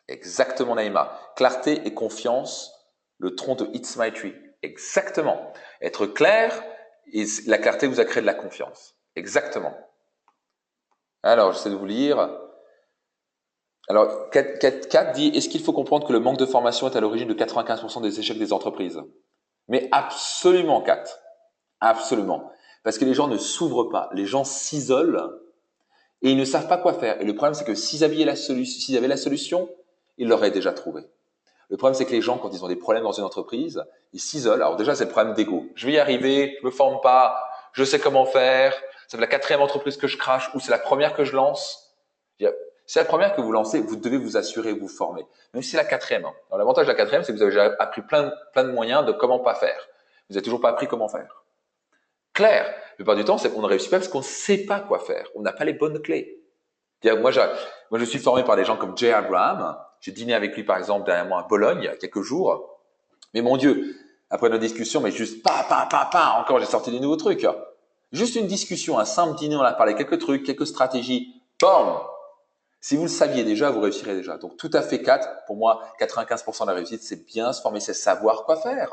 Exactement, Naïma. Clarté et confiance, le tronc de It's My Tree. Exactement. Être clair, et la clarté vous a créé de la confiance. Exactement. Alors, j'essaie de vous lire. Alors, 4 dit, est-ce qu'il faut comprendre que le manque de formation est à l'origine de 95% des échecs des entreprises? Mais absolument, 4. Absolument. Parce que les gens ne s'ouvrent pas. Les gens s'isolent et ils ne savent pas quoi faire. Et le problème, c'est que s'ils avaient la solution, ils l'auraient déjà trouvée. Le problème, c'est que les gens, quand ils ont des problèmes dans une entreprise, ils s'isolent. Alors déjà, c'est le problème d'ego. Je vais y arriver, je me forme pas, je sais comment faire. Ça fait la 4e entreprise que je crache ou c'est la première que je lance. C'est la première que vous lancez, vous devez vous assurer, vous former. Même si c'est la 4e. Alors, l'avantage de la 4e, c'est que vous avez déjà appris plein de moyens de comment pas faire. Vous n'avez toujours pas appris comment faire. Clair. La plupart du temps, c'est qu'on ne réussit pas parce qu'on ne sait pas quoi faire. On n'a pas les bonnes clés. Moi, je suis formé par des gens comme Jay Abraham. J'ai dîné avec lui, par exemple, dernièrement à Bologne, il y a quelques jours. Mais mon Dieu, après nos discussions, mais juste encore j'ai sorti des nouveaux trucs. Juste une discussion, un simple dîner, on a parlé quelques trucs, quelques stratégies. Bam! Si vous le saviez déjà, vous réussirez déjà. Donc, tout à fait 4. Pour moi, 95% de la réussite, c'est bien se former, c'est savoir quoi faire.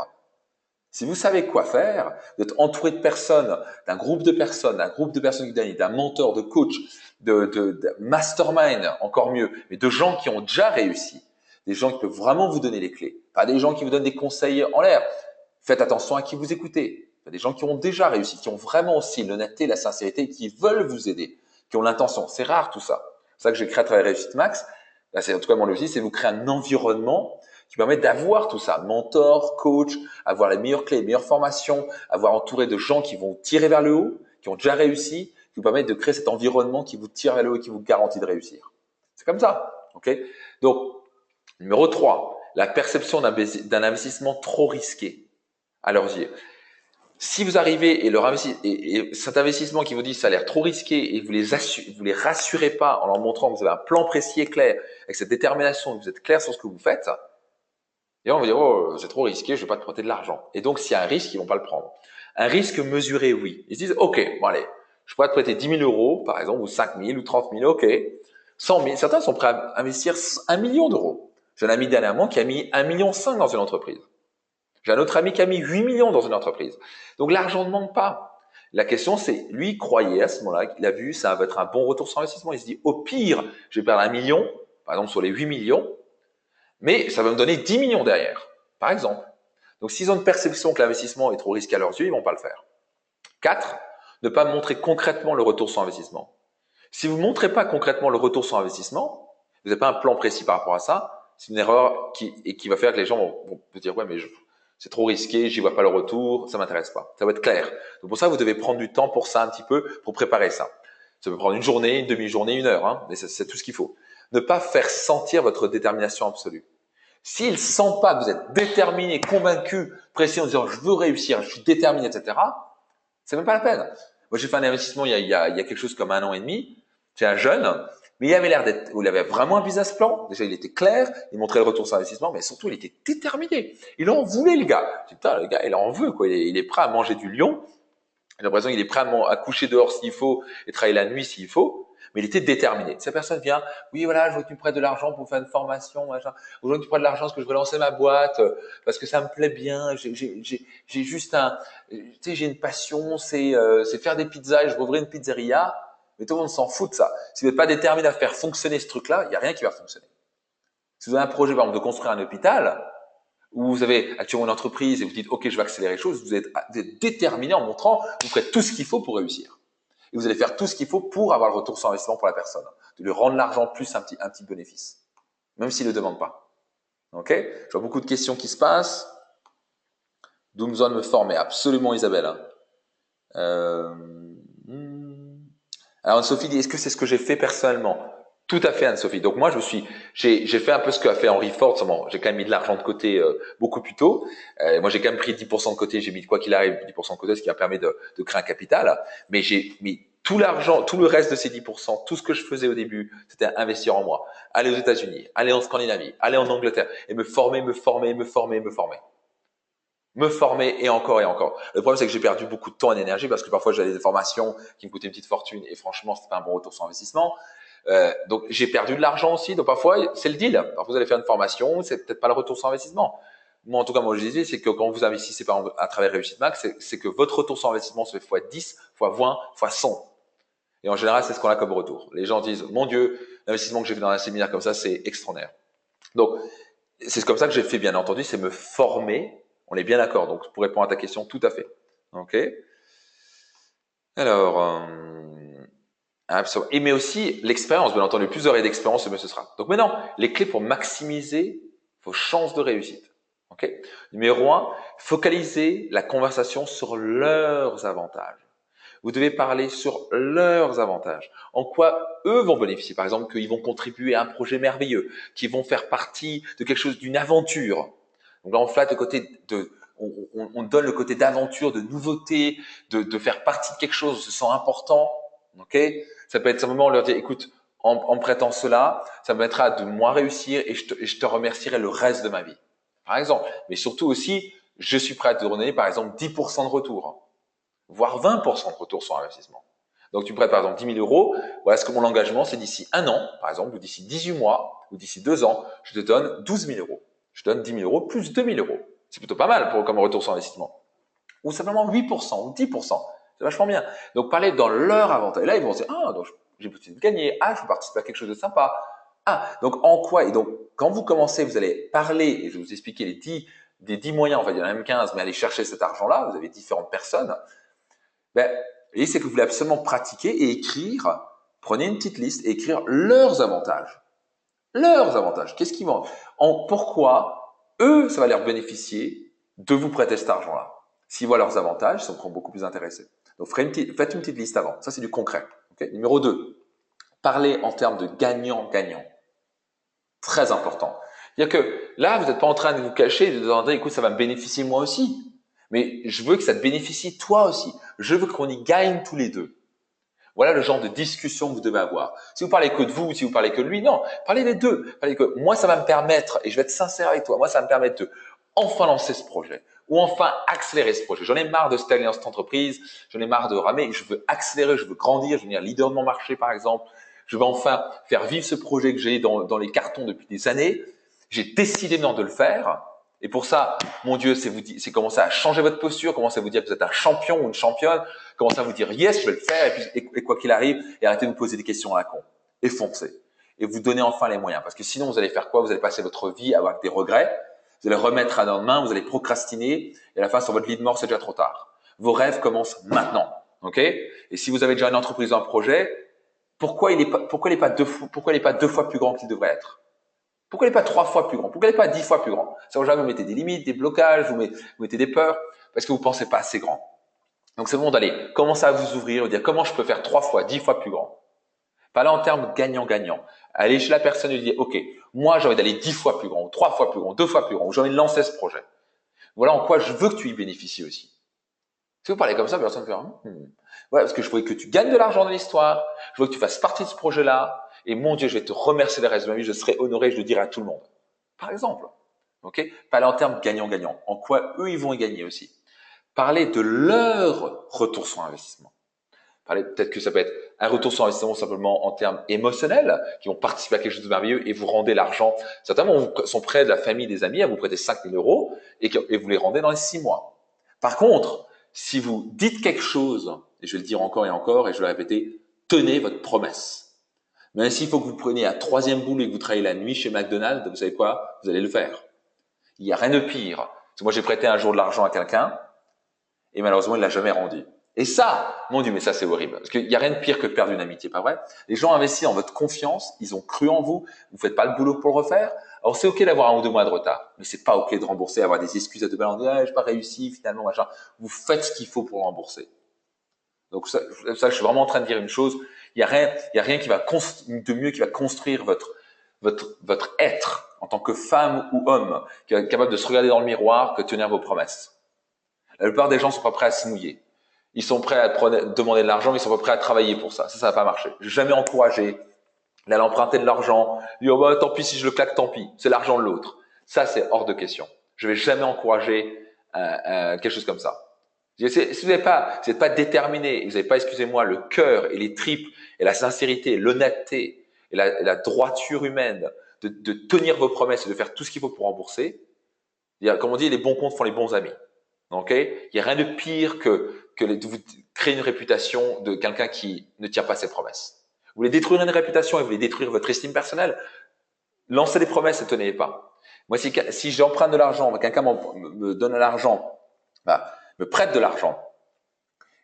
Si vous savez quoi faire, vous êtes entouré de personnes, d'un groupe de personnes qui gagnent, d'un mentor, de coach, de mastermind, encore mieux, mais de gens qui ont déjà réussi, des gens qui peuvent vraiment vous donner les clés, pas des gens qui vous donnent des conseils en l'air. Faites attention à qui vous écoutez. Des gens qui ont déjà réussi, qui ont vraiment aussi l'honnêteté, la sincérité, qui veulent vous aider, qui ont l'intention. C'est rare tout ça. C'est ça que j'ai créé à travers Réussite Max. Là, c'est en tout cas mon objectif, c'est vous créer un environnement qui permet d'avoir tout ça. Mentor, coach, avoir les meilleures clés, les meilleures formations, avoir entouré de gens qui vont tirer vers le haut, qui ont déjà réussi, qui vous permettent de créer cet environnement qui vous tire vers le haut et qui vous garantit de réussir. C'est comme ça. Ok? Donc, numéro 3, la perception d'un investissement trop risqué à leurs yeux. Si vous arrivez et, et cet investissement qui vous dit ça a l'air trop risqué et vous les rassurez pas en leur montrant que vous avez un plan précis et clair, avec cette détermination, que vous êtes clair sur ce que vous faites, et on va dire oh c'est trop risqué, je vais pas te prêter de l'argent. Et donc s'il y a un risque, ils vont pas le prendre. Un risque mesuré, oui. Ils se disent ok, bon allez, je pourrais te prêter 10 000 euros par exemple, ou 5 000 ou 30 000, ok. 100 000, certains sont prêts à investir 1 million d'euros. J'ai un ami dernièrement qui a mis 1,5 million dans une entreprise. J'ai un autre ami qui a mis 8 millions dans une entreprise. Donc l'argent ne manque pas. La question c'est, lui il croyait à ce moment-là, il a vu ça va être un bon retour sur investissement. Il se dit au pire, je vais perdre 1 million, par exemple sur les 8 millions, mais ça va me donner 10 millions derrière, par exemple. Donc s'ils ont une perception que l'investissement est trop risqué à leurs yeux, ils vont pas le faire. 4, ne pas montrer concrètement le retour sur investissement. Si vous ne montrez pas concrètement le retour sur investissement, vous n'avez pas un plan précis par rapport à ça, c'est une erreur qui va faire que les gens vont se dire ouais mais c'est trop risqué, j'y vois pas le retour, ça m'intéresse pas. Ça va être clair. Donc pour ça, vous devez prendre du temps pour ça un petit peu, pour préparer ça. Ça peut prendre une journée, une demi-journée, une heure, hein, mais c'est tout ce qu'il faut. Ne pas faire sentir votre détermination absolue. S'il ne sent pas que vous êtes déterminé, convaincu, précis en disant je veux réussir, je suis déterminé, etc., c'est même pas la peine. Moi, j'ai fait un investissement il y a quelque chose comme 1 an et demi. J'ai un jeune, mais il avait l'air d'être, il avait vraiment un business plan. Déjà, il était clair, il montrait le retour sur investissement, mais surtout, il était déterminé. Il en voulait, le gars. Je dis, putain, le gars, il en veut, quoi. Il est prêt à manger du lion. J'ai l'impression qu'il est prêt à coucher dehors s'il faut et travailler la nuit s'il faut. Mais il était déterminé. Cette personne vient, oui, voilà, je veux que tu me prêtes de l'argent pour faire une formation, machin. Je veux que tu me prêtes de l'argent parce que je veux lancer ma boîte, parce que ça me plaît bien. J'ai juste tu sais, j'ai une passion, c'est faire des pizzas et je veux ouvrir une pizzeria. Mais tout le monde s'en fout de ça. Si vous n'êtes pas déterminé à faire fonctionner ce truc-là, il n'y a rien qui va fonctionner. Si vous avez un projet, par exemple, de construire un hôpital, ou vous avez actuellement une entreprise et vous dites, OK, je vais accélérer les choses, vous êtes déterminé en montrant que vous ferez tout ce qu'il faut pour réussir. Et vous allez faire tout ce qu'il faut pour avoir le retour sur investissement pour la personne. De lui rendre l'argent plus un petit bénéfice. Même s'il ne le demande pas. OK? Je vois beaucoup de questions qui se passent. D'où besoin de me former? Absolument, Isabelle. Alors, Anne-Sophie dit, est-ce que c'est ce que j'ai fait personnellement? Tout à fait, Anne-Sophie. Donc moi, j'ai fait un peu ce qu'a fait Henry Ford. J'ai quand même mis de l'argent de côté beaucoup plus tôt. Moi, j'ai quand même pris 10% de côté. J'ai mis quoi qu'il arrive 10% de côté, ce qui m'a permis de créer un capital. Mais j'ai mis tout l'argent, tout le reste de ces 10%, tout ce que je faisais au début, c'était investir en moi. Aller aux États-Unis, aller en Scandinavie, aller en Angleterre et me former. Me former et encore et encore. Le problème, c'est que j'ai perdu beaucoup de temps et d'énergie parce que parfois j'avais des formations qui me coûtaient une petite fortune et franchement, c'était pas un bon retour sur investissement. Donc j'ai perdu de l'argent aussi. Donc parfois, c'est le deal. Parfois, vous allez faire une formation, c'est peut-être pas le retour sur investissement. Moi, en tout cas, moi, je disais, c'est que quand vous investissez par exemple, à travers Réussite Max, c'est que votre retour sur investissement se fait fois 10, fois 20, fois 100. Et en général, c'est ce qu'on a comme retour. Les gens disent, mon Dieu, l'investissement que j'ai fait dans un séminaire comme ça, c'est extraordinaire. Donc, c'est comme ça que j'ai fait, bien entendu, c'est me former. On est bien d'accord. Donc, pour répondre à ta question, tout à fait. OK. Alors, et mais aussi l'expérience, bien entendu. Plus vous aurez d'expérience, mieux ce sera. Donc maintenant, les clés pour maximiser vos chances de réussite. OK. Numéro 1, focalisez la conversation sur leurs avantages. Vous devez parler sur leurs avantages. En quoi eux vont bénéficier. Par exemple, qu'ils vont contribuer à un projet merveilleux, qu'ils vont faire partie de quelque chose, d'une aventure. Donc là, on flatte le côté on donne le côté d'aventure, de nouveauté, de faire partie de quelque chose, on se sent important. Ok? Ça peut être simplement leur dire, écoute, en me prêtant cela, ça me permettra de moi réussir et je te remercierai le reste de ma vie. Par exemple. Mais surtout aussi, je suis prêt à te donner, par exemple, 10% de retour, voire 20% de retour sur investissement. Donc, tu me prêtes par exemple 10 000 euros. Voilà ce que mon engagement, c'est d'ici 1 an, par exemple, ou d'ici 18 mois, ou d'ici 2 ans, je te donne 12 000 euros. Je te donne 10 000 euros plus 2 000 euros. C'est plutôt pas mal comme retour sur investissement. Ou simplement 8% ou 10%. C'est vachement bien. Donc, parler dans leur avantage. Et là, ils vont se dire, ah, donc j'ai possibilité de gagner. Ah, je peux participer à quelque chose de sympa. Ah, donc en quoi? Et donc, quand vous commencez, vous allez parler, et je vais vous expliquer des 10 moyens, en fait, il y en a même 15, mais allez chercher cet argent-là. Vous avez différentes personnes. Ben, l'idée, c'est que vous voulez absolument pratiquer et écrire. Prenez une petite liste et écrire leurs avantages. Leurs avantages. Qu'est-ce qu'ils vont? Pourquoi eux, ça va leur bénéficier de vous prêter cet argent-là. S'ils voient leurs avantages, ils seront beaucoup plus intéressés. Donc, faites une petite liste avant. Ça, c'est du concret. Okay. Numéro 2, parlez en termes de gagnant-gagnant. Très important. C'est-à-dire que là, vous n'êtes pas en train de vous cacher et de demander, écoute, ça va me bénéficier moi aussi. Mais je veux que ça te bénéficie toi aussi. Je veux qu'on y gagne tous les deux. Voilà le genre de discussion que vous devez avoir. Si vous parlez que de vous ou si vous parlez que de lui, non, parlez des deux. Parlez que moi, ça va me permettre, et je vais être sincère avec toi, moi, ça va me permettre de enfin lancer ce projet ou enfin accélérer ce projet. J'en ai marre de stagner dans cette entreprise, j'en ai marre de ramer, je veux accélérer, je veux grandir, je veux devenir leader de mon marché par exemple. Je veux enfin faire vivre ce projet que j'ai dans les cartons depuis des années. J'ai décidé maintenant de le faire. Et pour ça, mon Dieu, c'est commencer à changer votre posture, commencer à vous dire que vous êtes un champion ou une championne, commencer à vous dire yes, je vais le faire, et quoi qu'il arrive, et arrêtez de vous poser des questions à la con. Et foncez. Et vous donnez enfin les moyens. Parce que sinon, vous allez faire quoi? Vous allez passer votre vie à avoir des regrets, vous allez remettre à lendemain, vous allez procrastiner, et à la fin, sur votre lit de mort, c'est déjà trop tard. Vos rêves commencent maintenant. OK? Et si vous avez déjà une entreprise ou un projet, pourquoi il est pas deux fois plus grand qu'il devrait être? Pourquoi il n'est pas 3 fois plus grand? Pourquoi il n'est pas 10 fois plus grand? Ça, vous mettez des limites, des blocages, vous mettez des peurs, parce que vous ne pensez pas assez grand. Donc, c'est bon d'aller commencer à vous ouvrir, vous dire comment je peux faire 3 fois, 10 fois plus grand. Pas là en termes gagnant-gagnant. Allez chez la personne et lui dire, OK, moi, j'ai envie d'aller 10 fois plus grand, ou 3 fois plus grand, 2 fois plus grand, ou j'ai envie de lancer ce projet. Voilà en quoi je veux que tu y bénéficies aussi. Si vous parlez comme ça, personne ne fait voilà, parce que je voulais que tu gagnes de l'argent dans l'histoire, je veux que tu fasses partie de ce projet-là, et mon Dieu, je vais te remercier le reste de ma vie, je serai honoré, je le dirai à tout le monde. Par exemple. OK? Parlez en termes gagnant-gagnant. En quoi eux, ils vont y gagner aussi. Parlez de leur retour sur investissement. Parlez, peut-être que ça peut être un retour sur investissement simplement en termes émotionnels, qui vont participer à quelque chose de merveilleux et vous rendez l'argent. Certainement, sont prêts de la famille, des amis à vous prêter 5 000 euros et vous les rendez dans les 6 mois. Par contre, si vous dites quelque chose, et je vais le dire encore et encore, et je vais le répéter, tenez votre promesse. Même s'il faut que vous preniez un troisième boulot et que vous travaillez la nuit chez McDonald's, vous savez quoi? Vous allez le faire. Il n'y a rien de pire. Parce que moi, j'ai prêté un jour de l'argent à quelqu'un et malheureusement, il ne l'a jamais rendu. Et ça, mon Dieu, mais ça, c'est horrible. Parce qu'il n'y a rien de pire que de perdre une amitié, pas vrai? Les gens investissent en votre confiance, ils ont cru en vous, vous ne faites pas le boulot pour le refaire. Alors, c'est OK d'avoir 1 ou 2 mois de retard, mais c'est pas OK de rembourser, avoir des excuses à 2 balles, ah, j'ai pas réussi, finalement, machin. Vous faites ce qu'il faut pour rembourser. Donc, ça, je suis vraiment en train de dire une chose. Il y a rien qui va de mieux qui va construire votre être en tant que femme ou homme, qui va être capable de se regarder dans le miroir que tenir vos promesses. La plupart des gens sont pas prêts à se mouiller. Ils sont prêts à demander de l'argent, mais ils sont pas prêts à travailler pour ça. Ça va pas marcher. Je vais jamais encourager d'aller emprunter de l'argent, dire oh bah, tant pis si je le claque, tant pis, c'est l'argent de l'autre. Ça, c'est hors de question. Je vais jamais encourager quelque chose comme ça. Si vous n'êtes pas déterminé, vous n'avez pas, excusez-moi, le cœur et les tripes et la sincérité, l'honnêteté et la droiture humaine de tenir vos promesses et de faire tout ce qu'il faut pour rembourser, comme on dit, les bons comptes font les bons amis. Okay? Il n'y a rien de pire que de vous créer une réputation de quelqu'un qui ne tient pas ses promesses. Vous voulez détruire une réputation et vous voulez détruire votre estime personnelle, lancez des promesses et tenez-les pas. Moi, si j'emprunte de l'argent, quelqu'un me donne de l'argent, me prête de l'argent,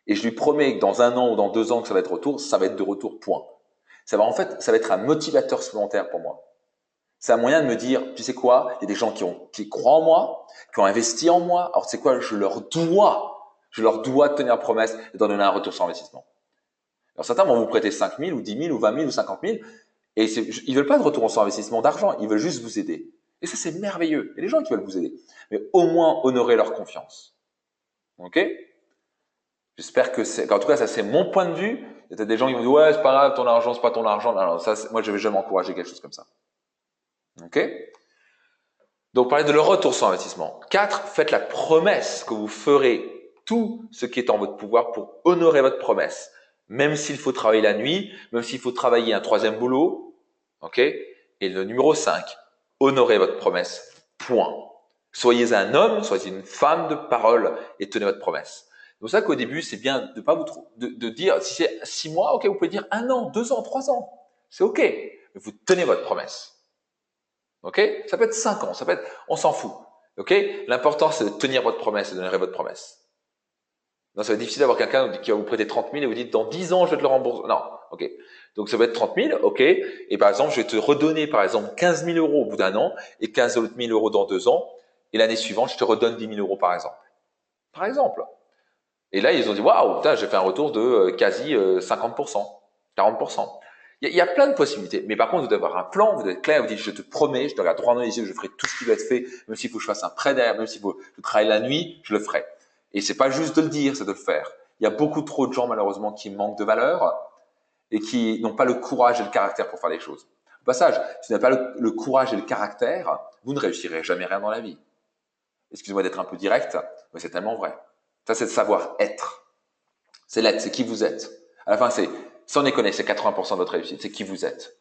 et je lui promets que dans 1 an ou dans 2 ans que ça va être retour, ça va être de retour, point. Ça va être un motivateur supplémentaire pour moi. C'est un moyen de me dire, tu sais quoi, il y a des gens qui croient en moi, qui ont investi en moi. Alors, tu sais quoi, je leur dois de tenir promesse et d'en donner un retour sur investissement. Alors, certains vont vous prêter 5 000 ou 10 000 ou 20 000 ou 50 000 et ils veulent pas de retour sur investissement d'argent, ils veulent juste vous aider. Et ça, c'est merveilleux. Il y a des gens qui veulent vous aider, mais au moins honorer leur confiance. OK? J'espère en tout cas, ça, c'est mon point de vue. Il y a peut-être des gens qui vont dire, ouais, c'est pas grave, ton argent, c'est pas ton argent. Non, ça, moi, je vais jamais encourager quelque chose comme ça. OK? Donc, parlez de le retour sur investissement. 4, faites la promesse que vous ferez tout ce qui est en votre pouvoir pour honorer votre promesse. Même s'il faut travailler la nuit, même s'il faut travailler un troisième boulot. OK? Et le numéro 5, honorez votre promesse. Point. Soyez un homme, soyez une femme de parole et tenez votre promesse. C'est pour ça qu'au début, c'est bien de pas de dire, si c'est 6 mois, OK, vous pouvez dire 1 an, 2 ans, 3 ans. C'est OK. Mais vous tenez votre promesse. OK? Ça peut être 5 ans, on s'en fout. OK? L'important, c'est de tenir votre promesse et d'honorer votre promesse. Non, ça va être difficile d'avoir quelqu'un qui va vous prêter 30 000 et vous dites, dans 10 ans, je vais te le rembourser. Non. OK. Donc, ça va être 30 000. OK. Et par exemple, je vais te redonner, par exemple, 15 000 euros au bout d'1 an et 15 000 euros dans 2 ans. Et l'année suivante, je te redonne 10 000 euros, par exemple. Par exemple. Et là, ils ont dit, waouh, j'ai fait un retour de quasi 50%, 40%. Il y a plein de possibilités. Mais par contre, vous devez avoir un plan, vous devez être clair, vous dites, je te promets, je te regarde droit dans les yeux, je ferai tout ce qui doit être fait, même s'il faut que je fasse un prêt derrière, même s'il faut que je travaille la nuit, je le ferai. Et c'est pas juste de le dire, c'est de le faire. Il y a beaucoup trop de gens, malheureusement, qui manquent de valeur et qui n'ont pas le courage et le caractère pour faire les choses. Au passage, si vous n'avez pas le courage et le caractère, vous ne réussirez jamais rien dans la vie. Excusez-moi d'être un peu direct, mais c'est tellement vrai. Ça, c'est de savoir être. C'est l'être, c'est qui vous êtes. À la fin, sans déconner, c'est 80% de votre réussite, c'est qui vous êtes.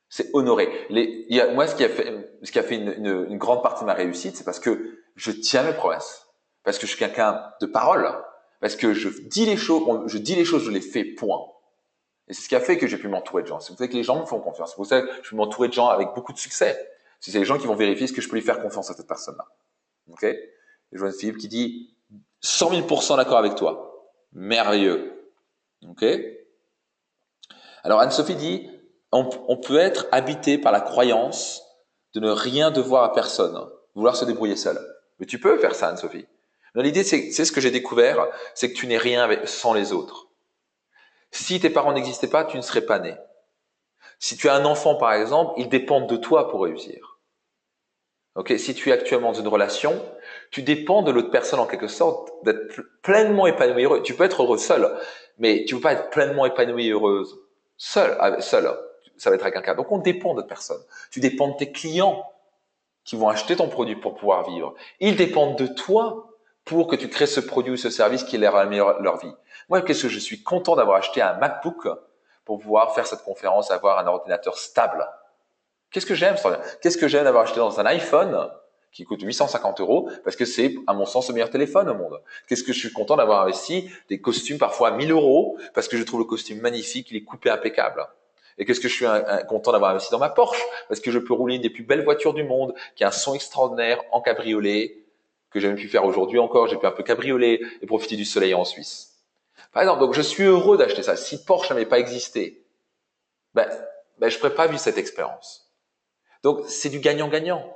C'est honorer. Moi, ce qui a fait une grande partie de ma réussite, c'est parce que je tiens mes promesses. Parce que je suis quelqu'un de parole. Parce que je dis les choses, je les fais, point. Et c'est ce qui a fait que j'ai pu m'entourer de gens. C'est pour ça que les gens me font confiance. C'est pour ça que je peux m'entourer de gens avec beaucoup de succès. C'est les gens qui vont vérifier ce que je peux lui faire confiance à cette personne-là. Ok? Et je vois Philippe qui dit 100 000% d'accord avec toi. Merveilleux. Ok? Alors Anne-Sophie dit on peut être habité par la croyance de ne rien devoir à personne, vouloir se débrouiller seul. Mais tu peux faire ça, Anne-Sophie. L'idée, c'est ce que j'ai découvert, c'est que tu n'es rien sans les autres. Si tes parents n'existaient pas, tu ne serais pas né. Si tu as un enfant, par exemple, ils dépendent de toi pour réussir. Okay? Si tu es actuellement dans une relation, tu dépends de l'autre personne en quelque sorte d'être pleinement épanoui heureux. Tu peux être heureux seul, mais tu ne peux pas être pleinement épanoui heureuse seul. Ça va être avec un cas. Donc on dépend d'autres personnes. Tu dépends de tes clients qui vont acheter ton produit pour pouvoir vivre. Ils dépendent de toi pour que tu crées ce produit ou ce service qui leur améliore leur vie. Moi, qu'est-ce que je suis content d'avoir acheté un MacBook pour pouvoir faire cette conférence, avoir un ordinateur stable. Qu'est-ce que j'aime, qu'est-ce que j'aime d'avoir acheté dans un iPhone qui coûte 850 € parce que c'est, à mon sens, le meilleur téléphone au monde. Qu'est-ce que je suis content d'avoir investi des costumes parfois à 1000 € parce que je trouve le costume magnifique, il est coupé impeccable. Et qu'est-ce que je suis content d'avoir investi dans ma Porsche parce que je peux rouler une des plus belles voitures du monde, qui a un son extraordinaire en cabriolet, que j'ai même pu faire aujourd'hui encore, j'ai pu un peu cabrioler et profiter du soleil en Suisse. Par exemple, donc je suis heureux d'acheter ça. Si Porsche n'avait pas existé, je n'aurais pas vu cette expérience. Donc c'est du gagnant-gagnant.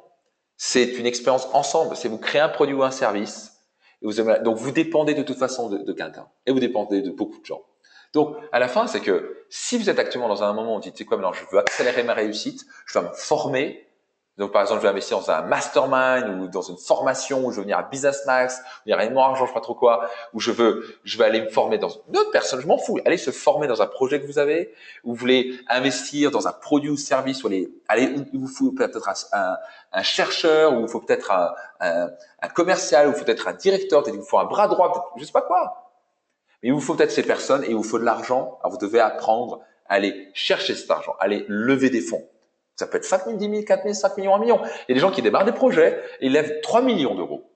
C'est une expérience ensemble. C'est vous créez un produit ou un service. Donc vous dépendez de toute façon de quelqu'un. Et vous dépendez de beaucoup de gens. Donc à la fin, c'est que si vous êtes actuellement dans un moment où vous dites, tu sais quoi, maintenant je veux accélérer ma réussite, je vais me former. Donc par exemple, je vais investir dans un mastermind ou dans une formation, ou je veux venir à Business Max, ou il y a mon argent, je sais pas trop quoi, ou je vais aller me former dans une autre personne, je m'en fous. Allez se former dans un projet que vous avez, ou vous voulez investir dans un produit ou service, ou il vous faut peut-être un chercheur, ou il faut peut-être un commercial, ou il faut peut-être un directeur, peut-être il vous faut un bras droit, je sais pas quoi. Mais il vous faut peut-être ces personnes et il vous faut de l'argent. Alors vous devez apprendre à aller chercher cet argent, à aller lever des fonds. Ça peut être 5 000, 10 000, 4 000, 5 millions, 1 million. Il y a des gens qui démarrent des projets et ils lèvent 3 millions d'euros.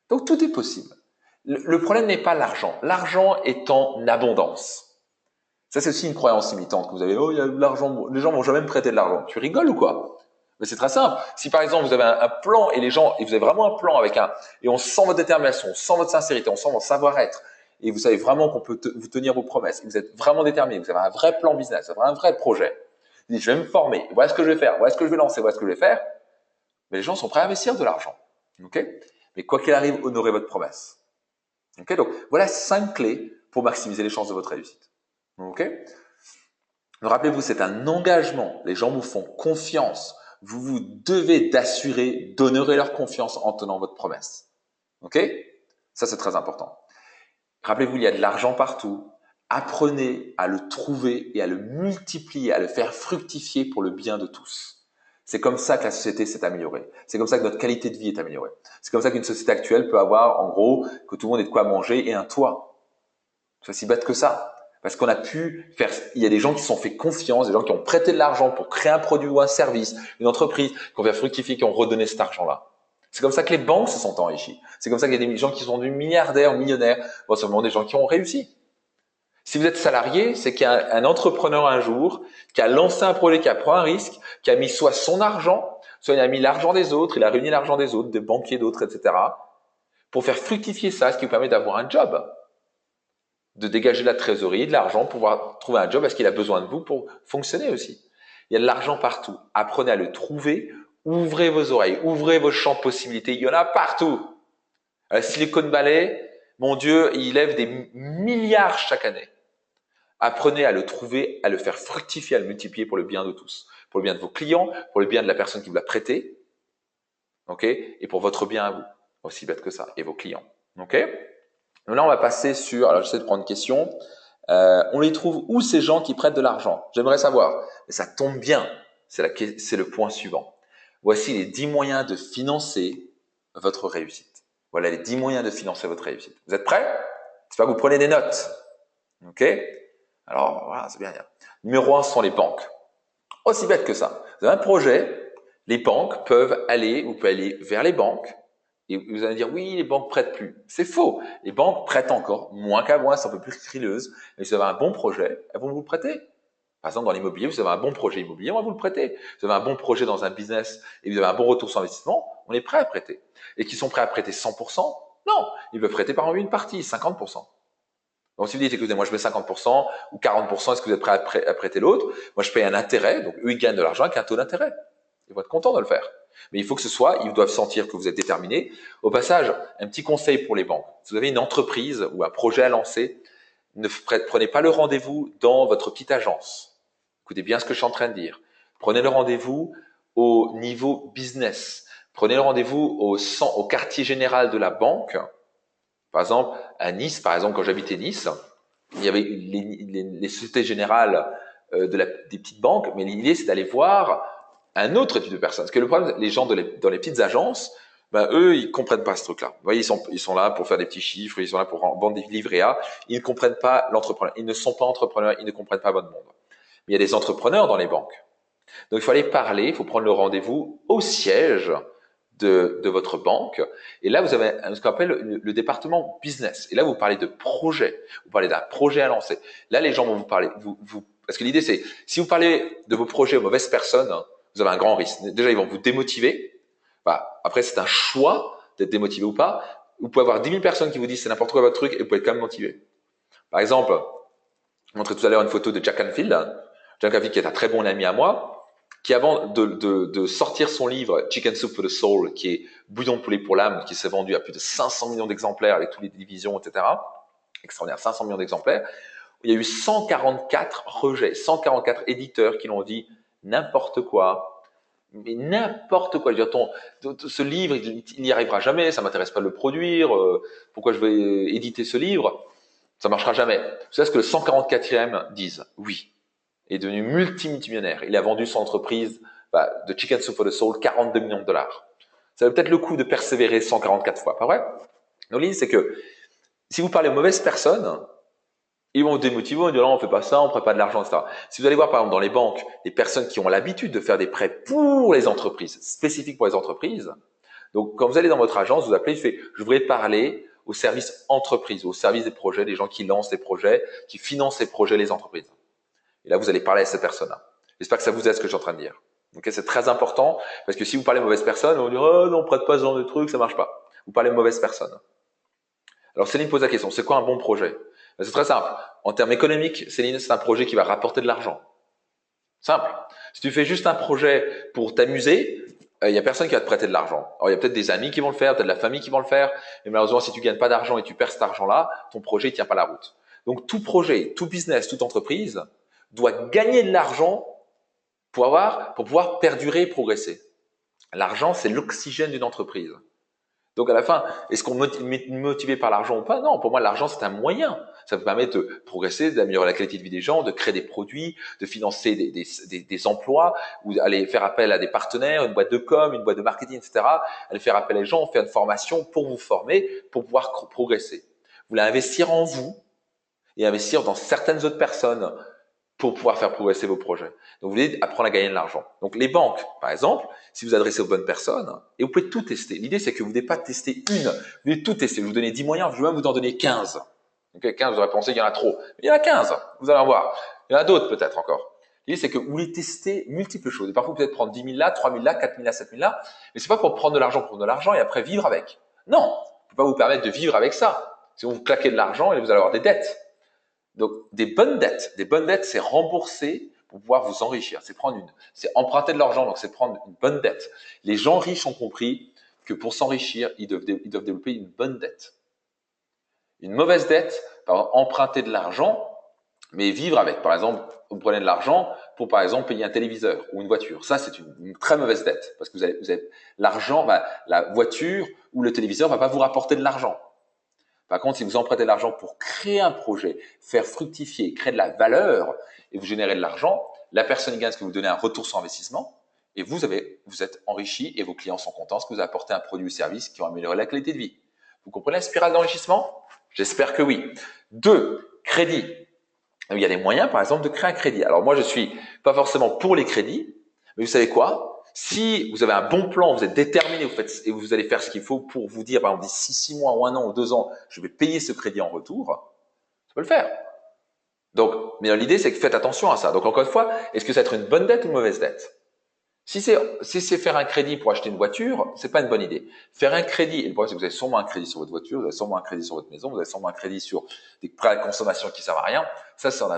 Donc tout est possible. Le problème n'est pas l'argent. L'argent est en abondance. Ça, c'est aussi une croyance limitante que vous avez. Oh, il y a de l'argent. Les gens vont jamais me prêter de l'argent. Tu rigoles ou quoi? Mais c'est très simple. Si par exemple vous avez un plan et vous avez vraiment un plan et on sent votre détermination, on sent votre sincérité, on sent votre savoir-être, et vous savez vraiment qu'on peut vous tenir vos promesses, et vous êtes vraiment déterminé, vous avez un vrai plan business, vous avez un vrai projet. Vous dites, je vais me former, voilà ce que je vais faire, voilà ce que je vais lancer, voilà ce que je vais faire. Mais les gens sont prêts à investir de l'argent. Okay? Mais quoi qu'il arrive, honorez votre promesse. Okay? Donc, voilà 5 clés pour maximiser les chances de votre réussite. Okay? Donc, rappelez-vous, c'est un engagement. Les gens vous font confiance. Vous vous devez d'assurer d'honorer leur confiance en tenant votre promesse. Ok? Ça, c'est très important. Rappelez-vous, il y a de l'argent partout. Apprenez à le trouver et à le multiplier, à le faire fructifier pour le bien de tous. C'est comme ça que la société s'est améliorée. C'est comme ça que notre qualité de vie est améliorée. C'est comme ça qu'une société actuelle peut avoir, en gros, que tout le monde ait de quoi manger et un toit. C'est aussi bête que ça. Parce qu'on a pu faire, il y a des gens qui se sont fait confiance, des gens qui ont prêté de l'argent pour créer un produit ou un service, une entreprise, qui ont fait fructifier, qui ont redonné cet argent-là. C'est comme ça que les banques se sont enrichies. C'est comme ça qu'il y a des gens qui sont devenus milliardaires, millionnaires. Bon, c'est vraiment des gens qui ont réussi. Si vous êtes salarié, c'est qu'il y a un entrepreneur un jour qui a lancé un projet, qui a pris un risque, qui a mis soit son argent, soit il a mis l'argent des autres, il a réuni l'argent des autres, des banquiers d'autres, etc. pour faire fructifier ça, ce qui vous permet d'avoir un job, de dégager de la trésorerie, de l'argent, pour pouvoir trouver un job parce qu'il a besoin de vous pour fonctionner aussi. Il y a de l'argent partout. Apprenez à le trouver. Ouvrez vos oreilles, ouvrez vos champs de possibilités. Il y en a partout. Silicon Valley, mon Dieu, il lève des milliards chaque année. Apprenez à le trouver, à le faire fructifier, à le multiplier pour le bien de tous. Pour le bien de vos clients, pour le bien de la personne qui vous l'a prêté. Ok? Et pour votre bien à vous. Aussi bête que ça. Et vos clients. Ok? Donc là, on va passer sur, alors j'essaie de prendre une question. On les trouve où ces gens qui prêtent de l'argent? J'aimerais savoir. Mais ça tombe bien, c'est le point suivant. Voici les 10 moyens de financer votre réussite. Voilà les 10 moyens de financer votre réussite. Vous êtes prêts? J'espère que vous prenez des notes. OK? Alors, voilà, c'est bien. Numéro 1, ce sont les banques. Aussi bête que ça. Vous avez un projet, les banques peuvent aller, vous pouvez aller vers les banques et vous allez dire oui, les banques prêtent plus. C'est faux. Les banques prêtent encore moins qu'avant, elles sont un peu plus frileuses. Mais si vous avez un bon projet, elles vont vous le prêter. Par exemple, dans l'immobilier, vous avez un bon projet immobilier, on va vous le prêter. Vous avez un bon projet dans un business et vous avez un bon retour sur investissement, on est prêt à prêter. Et qui sont prêts à prêter 100%? Non, ils veulent prêter par une partie, 50%. Donc, si vous dites, écoutez, moi je mets 50% ou 40%, est-ce que vous êtes prêt à prêter l'autre? Moi, je paye un intérêt, donc eux, ils gagnent de l'argent avec un taux d'intérêt. Ils vont être contents de le faire. Mais il faut que ce soit, ils doivent sentir que vous êtes déterminé. Au passage, un petit conseil pour les banques. Si vous avez une entreprise ou un projet à lancer, ne prenez pas le rendez-vous dans votre petite agence. Écoutez bien ce que je suis en train de dire. Prenez le rendez-vous au niveau business. Prenez le rendez-vous au quartier général de la banque. Par exemple, à Nice, par exemple, quand j'habitais Nice, il y avait les sociétés générales des petites banques, mais l'idée, c'est d'aller voir un autre type de personnes. Parce que le problème, les gens dans les petites agences, ben, eux, ils comprennent pas ce truc-là. Vous voyez, ils sont là pour faire des petits chiffres, ils sont là pour vendre des livrets A. Ils ne comprennent pas l'entrepreneur. Ils ne sont pas entrepreneurs, ils ne comprennent pas votre monde. Mais il y a des entrepreneurs dans les banques. Donc, il faut aller parler, il faut prendre le rendez-vous au siège de votre banque. Et là, vous avez ce qu'on appelle le département business. Et là, vous parlez de projet. Vous parlez d'un projet à lancer. Là, les gens vont vous parler. Parce que l'idée, c'est, si vous parlez de vos projets aux mauvaises personnes, vous avez un grand risque. Déjà, ils vont vous démotiver. Bah, après, c'est un choix d'être démotivé ou pas. Vous pouvez avoir 10 000 personnes qui vous disent c'est n'importe quoi votre truc et vous pouvez être quand même motivé. Par exemple, je montrais tout à l'heure une photo de Jack Canfield. Jack Canfield qui est un très bon ami à moi, qui avant de sortir son livre Chicken Soup for the Soul, qui est Bouillon de poulet pour l'âme, qui s'est vendu à plus de 500 millions d'exemplaires avec toutes les divisions, etc. Extraordinaire, 500 millions d'exemplaires. Il y a eu 144 rejets, 144 éditeurs qui l'ont dit n'importe quoi, mais n'importe quoi. Je veux dire, ce livre, il n'y arrivera jamais, ça m'intéresse pas de le produire, pourquoi je vais éditer ce livre? Ça marchera jamais. Vous savez ce que le 144e disent? Oui. Il est devenu multimillionnaire. Il a vendu son entreprise de Chicken Soup for the Soul 42 millions de dollars. Ça vaut peut-être le coup de persévérer 144 fois, pas vrai? Donc l'idée, c'est que si vous parlez aux mauvaises personnes, ils vont vous démotiver, ils vont dire non, on fait pas ça, on prête pas de l'argent, etc. Si vous allez voir par exemple dans les banques, des personnes qui ont l'habitude de faire des prêts pour les entreprises, spécifiques pour les entreprises, donc quand vous allez dans votre agence, vous appelez, je voudrais parler au service entreprise, au service des projets, des gens qui lancent des projets, qui financent les projets, les entreprises. Et là, vous allez parler à cette personne-là. J'espère que ça vous aide ce que je suis en train de dire. Okay, c'est très important parce que si vous parlez de mauvaises personnes, on va dire oh non, on prête pas ce genre de truc, ça marche pas. Vous parlez de mauvaises personnes. Alors Céline pose la question, c'est quoi un bon projet? C'est très simple. En termes économiques, Céline, c'est un projet qui va rapporter de l'argent. Simple. Si tu fais juste un projet pour t'amuser, il y a personne qui va te prêter de l'argent. Alors il y a peut-être des amis qui vont le faire, peut-être la famille qui vont le faire, mais malheureusement si tu gagnes pas d'argent et tu perds cet argent-là, ton projet ne tient pas la route. Donc tout projet, tout business, toute entreprise doit gagner de l'argent pour pouvoir perdurer et progresser. L'argent, c'est l'oxygène d'une entreprise. Donc à la fin, est-ce qu'on est motivé par l'argent ou pas? Non, pour moi, l'argent, c'est un moyen. Ça peut permettre de progresser, d'améliorer la qualité de vie des gens, de créer des produits, de financer des emplois, ou d'aller faire appel à des partenaires, une boîte de com, une boîte de marketing, etc. Aller faire appel à des gens, faire une formation pour vous former, pour pouvoir progresser. Vous voulez investir en vous et investir dans certaines autres personnes pour pouvoir faire progresser vos projets. Donc, vous voulez apprendre à gagner de l'argent. Donc, les banques, par exemple, si vous adressez aux bonnes personnes, et vous pouvez tout tester. L'idée, c'est que vous ne devez pas tester une, vous devez tout tester. Je vous donner 10 moyens, je vais même vous en donner 15. Donc, 15, vous aurez pensé qu'il y en a trop. Mais il y en a 15, vous allez en voir. Il y en a d'autres peut-être encore. L'idée, c'est que vous voulez tester multiples choses. Et parfois, vous pouvez prendre 10 000 là, 3 000 là, 4 000 là, 7 000 là. Mais c'est pas pour prendre de l'argent pour de l'argent et après vivre avec. Non, je ne peux pas vous permettre de vivre avec ça. Si vous claquez de l'argent, vous allez avoir des dettes. Donc, des bonnes dettes, c'est rembourser pour pouvoir vous enrichir. C'est emprunter de l'argent, donc c'est prendre une bonne dette. Les gens riches ont compris que pour s'enrichir, ils doivent développer une bonne dette. Une mauvaise dette, par exemple, emprunter de l'argent, mais vivre avec. Par exemple, vous prenez de l'argent pour, par exemple, payer un téléviseur ou une voiture. Ça, c'est une très mauvaise dette parce que vous avez l'argent, la voiture ou le téléviseur va pas vous rapporter de l'argent. Par contre, si vous empruntez de l'argent pour créer un projet, faire fructifier, créer de la valeur et vous générez de l'argent, la personne gagne ce que vous donnez un retour sur investissement et vous êtes enrichi et vos clients sont contents parce que vous apportez un produit ou service qui ont amélioré la qualité de vie. Vous comprenez la spirale d'enrichissement? J'espère que oui. 2, crédit. Il y a des moyens, par exemple, de créer un crédit. Alors moi, je suis pas forcément pour les crédits, mais vous savez quoi? Si vous avez un bon plan, vous êtes déterminé, et vous allez faire ce qu'il faut pour vous dire, par exemple, d'ici 6 mois ou 1 an ou 2 ans, je vais payer ce crédit en retour, ça peut le faire. Donc, mais l'idée, c'est que faites attention à ça. Donc, encore une fois, est-ce que ça va être une bonne dette ou une mauvaise dette? Si c'est faire un crédit pour acheter une voiture, c'est pas une bonne idée. Faire un crédit, et le problème c'est que vous avez sûrement un crédit sur votre voiture, vous avez sûrement un crédit sur votre maison, vous avez sûrement un crédit sur des prêts à consommation qui servent à rien. Ça, c'est un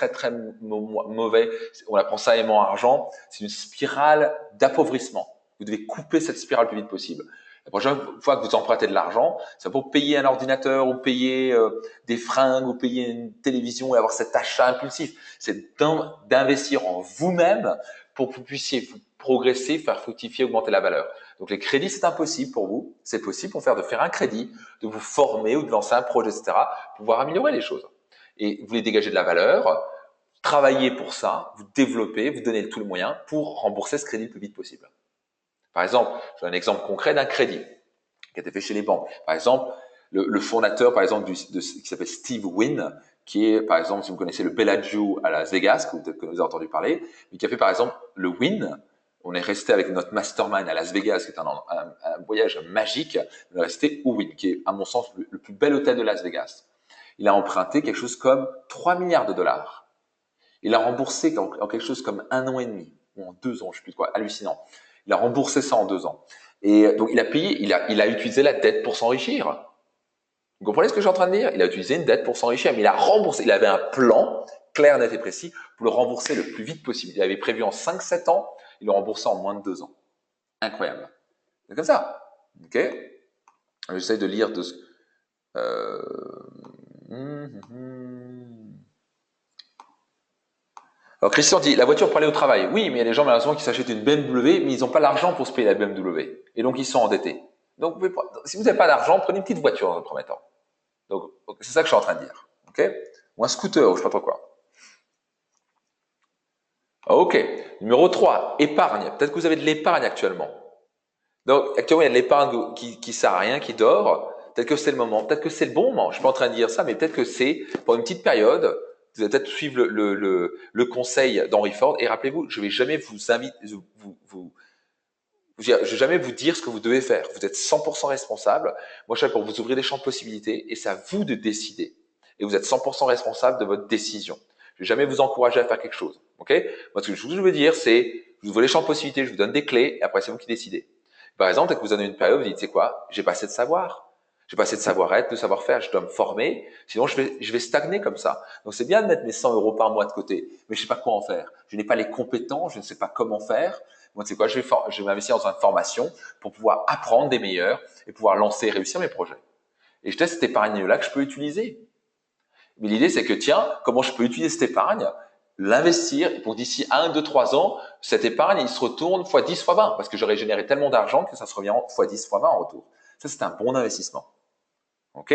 très mauvais. On apprend ça aimant argent. C'est une spirale d'appauvrissement. Vous devez couper cette spirale le plus vite possible. La prochaine fois que vous empruntez de l'argent, c'est pour payer un ordinateur ou payer des fringues ou payer une télévision et avoir cet achat impulsif. C'est d'investir en vous-même pour que vous puissiez vous progresser, faire fructifier, augmenter la valeur. Donc les crédits, c'est impossible pour vous. C'est possible pour de faire un crédit, de vous former ou de lancer un projet, etc. pour pouvoir améliorer les choses. Et vous voulez dégager de la valeur, travailler pour ça, vous développer, vous donner tous les moyens pour rembourser ce crédit le plus vite possible. Par exemple, j'ai un exemple concret d'un crédit qui a été fait chez les banques. Par exemple, le fondateur, par exemple, qui s'appelle Steve Wynn, qui est, par exemple, si vous connaissez le Bellagio à Las Vegas, que peut-être que vous avez entendu parler, mais qui a fait, par exemple, le Wynn. On est resté avec notre mastermind à Las Vegas, qui est un voyage magique. On est resté au Wynn, qui est, à mon sens, le plus bel hôtel de Las Vegas. Il a emprunté quelque chose comme 3 milliards de dollars. Il a remboursé en quelque chose comme 1 an et demi, ou en 2 ans, je ne sais plus quoi, hallucinant. Il a remboursé ça en 2 ans. Et donc, il a payé, il a utilisé la dette pour s'enrichir. Vous comprenez ce que je suis en train de dire? Il a utilisé une dette pour s'enrichir, mais il a remboursé. Il avait un plan clair, net et précis pour le rembourser le plus vite possible. Il avait prévu en 5-7 ans, il le remboursé en moins de 2 ans. Incroyable. C'est comme ça. Ok? J'essaie de lire de ce. Alors Christian dit, la voiture pour aller au travail. Oui, mais il y a des gens malheureusement qui s'achètent une BMW, mais ils n'ont pas l'argent pour se payer la BMW. Et donc ils sont endettés. Donc si vous n'avez pas d'argent, prenez une petite voiture dans un premier temps. Donc c'est ça que je suis en train de dire. Ok? Ou un scooter, ou je ne sais pas trop quoi. Ok. Numéro 3, épargne. Peut-être que vous avez de l'épargne actuellement. Donc actuellement, il y a de l'épargne qui sert à rien, qui dort. Peut-être que c'est le moment, peut-être que c'est le bon moment. Je ne suis pas en train de dire ça, mais peut-être que c'est pour une petite période. Vous allez peut-être suivre le conseil d'Henry Ford. Et rappelez-vous, je ne vais jamais je vais jamais vous dire ce que vous devez faire. Vous êtes 100% responsable. Moi, je suis là pour vous ouvrir des champs de possibilités et c'est à vous de décider. Et vous êtes 100% responsable de votre décision. Je ne vais jamais vous encourager à faire quelque chose. Ok? Moi, ce que je veux dire, c'est, je vous ouvre les champs de possibilités, je vous donne des clés et après, c'est vous qui décidez. Par exemple, dès que vous avez une période, vous dites, c'est quoi? J'ai pas assez de savoir. J'ai pas assez de savoir-être, de savoir-faire. Je dois me former. Sinon, je vais stagner comme ça. Donc, c'est bien de mettre mes 100 euros par mois de côté, mais je sais pas quoi en faire. Je n'ai pas les compétences, je ne sais pas comment faire. Moi, tu sais quoi? Je vais m'investir dans une formation pour pouvoir apprendre des meilleurs et pouvoir lancer et réussir mes projets. Et je teste cette épargne-là que je peux utiliser. Mais l'idée, c'est que, tiens, comment je peux utiliser cette épargne, l'investir pour d'ici 1, 2, 3 ans, cette épargne, il se retourne x 10, x 20 parce que j'aurais généré tellement d'argent que ça se revient x 10, x 20 en retour. Ça, c'est un bon investissement. OK?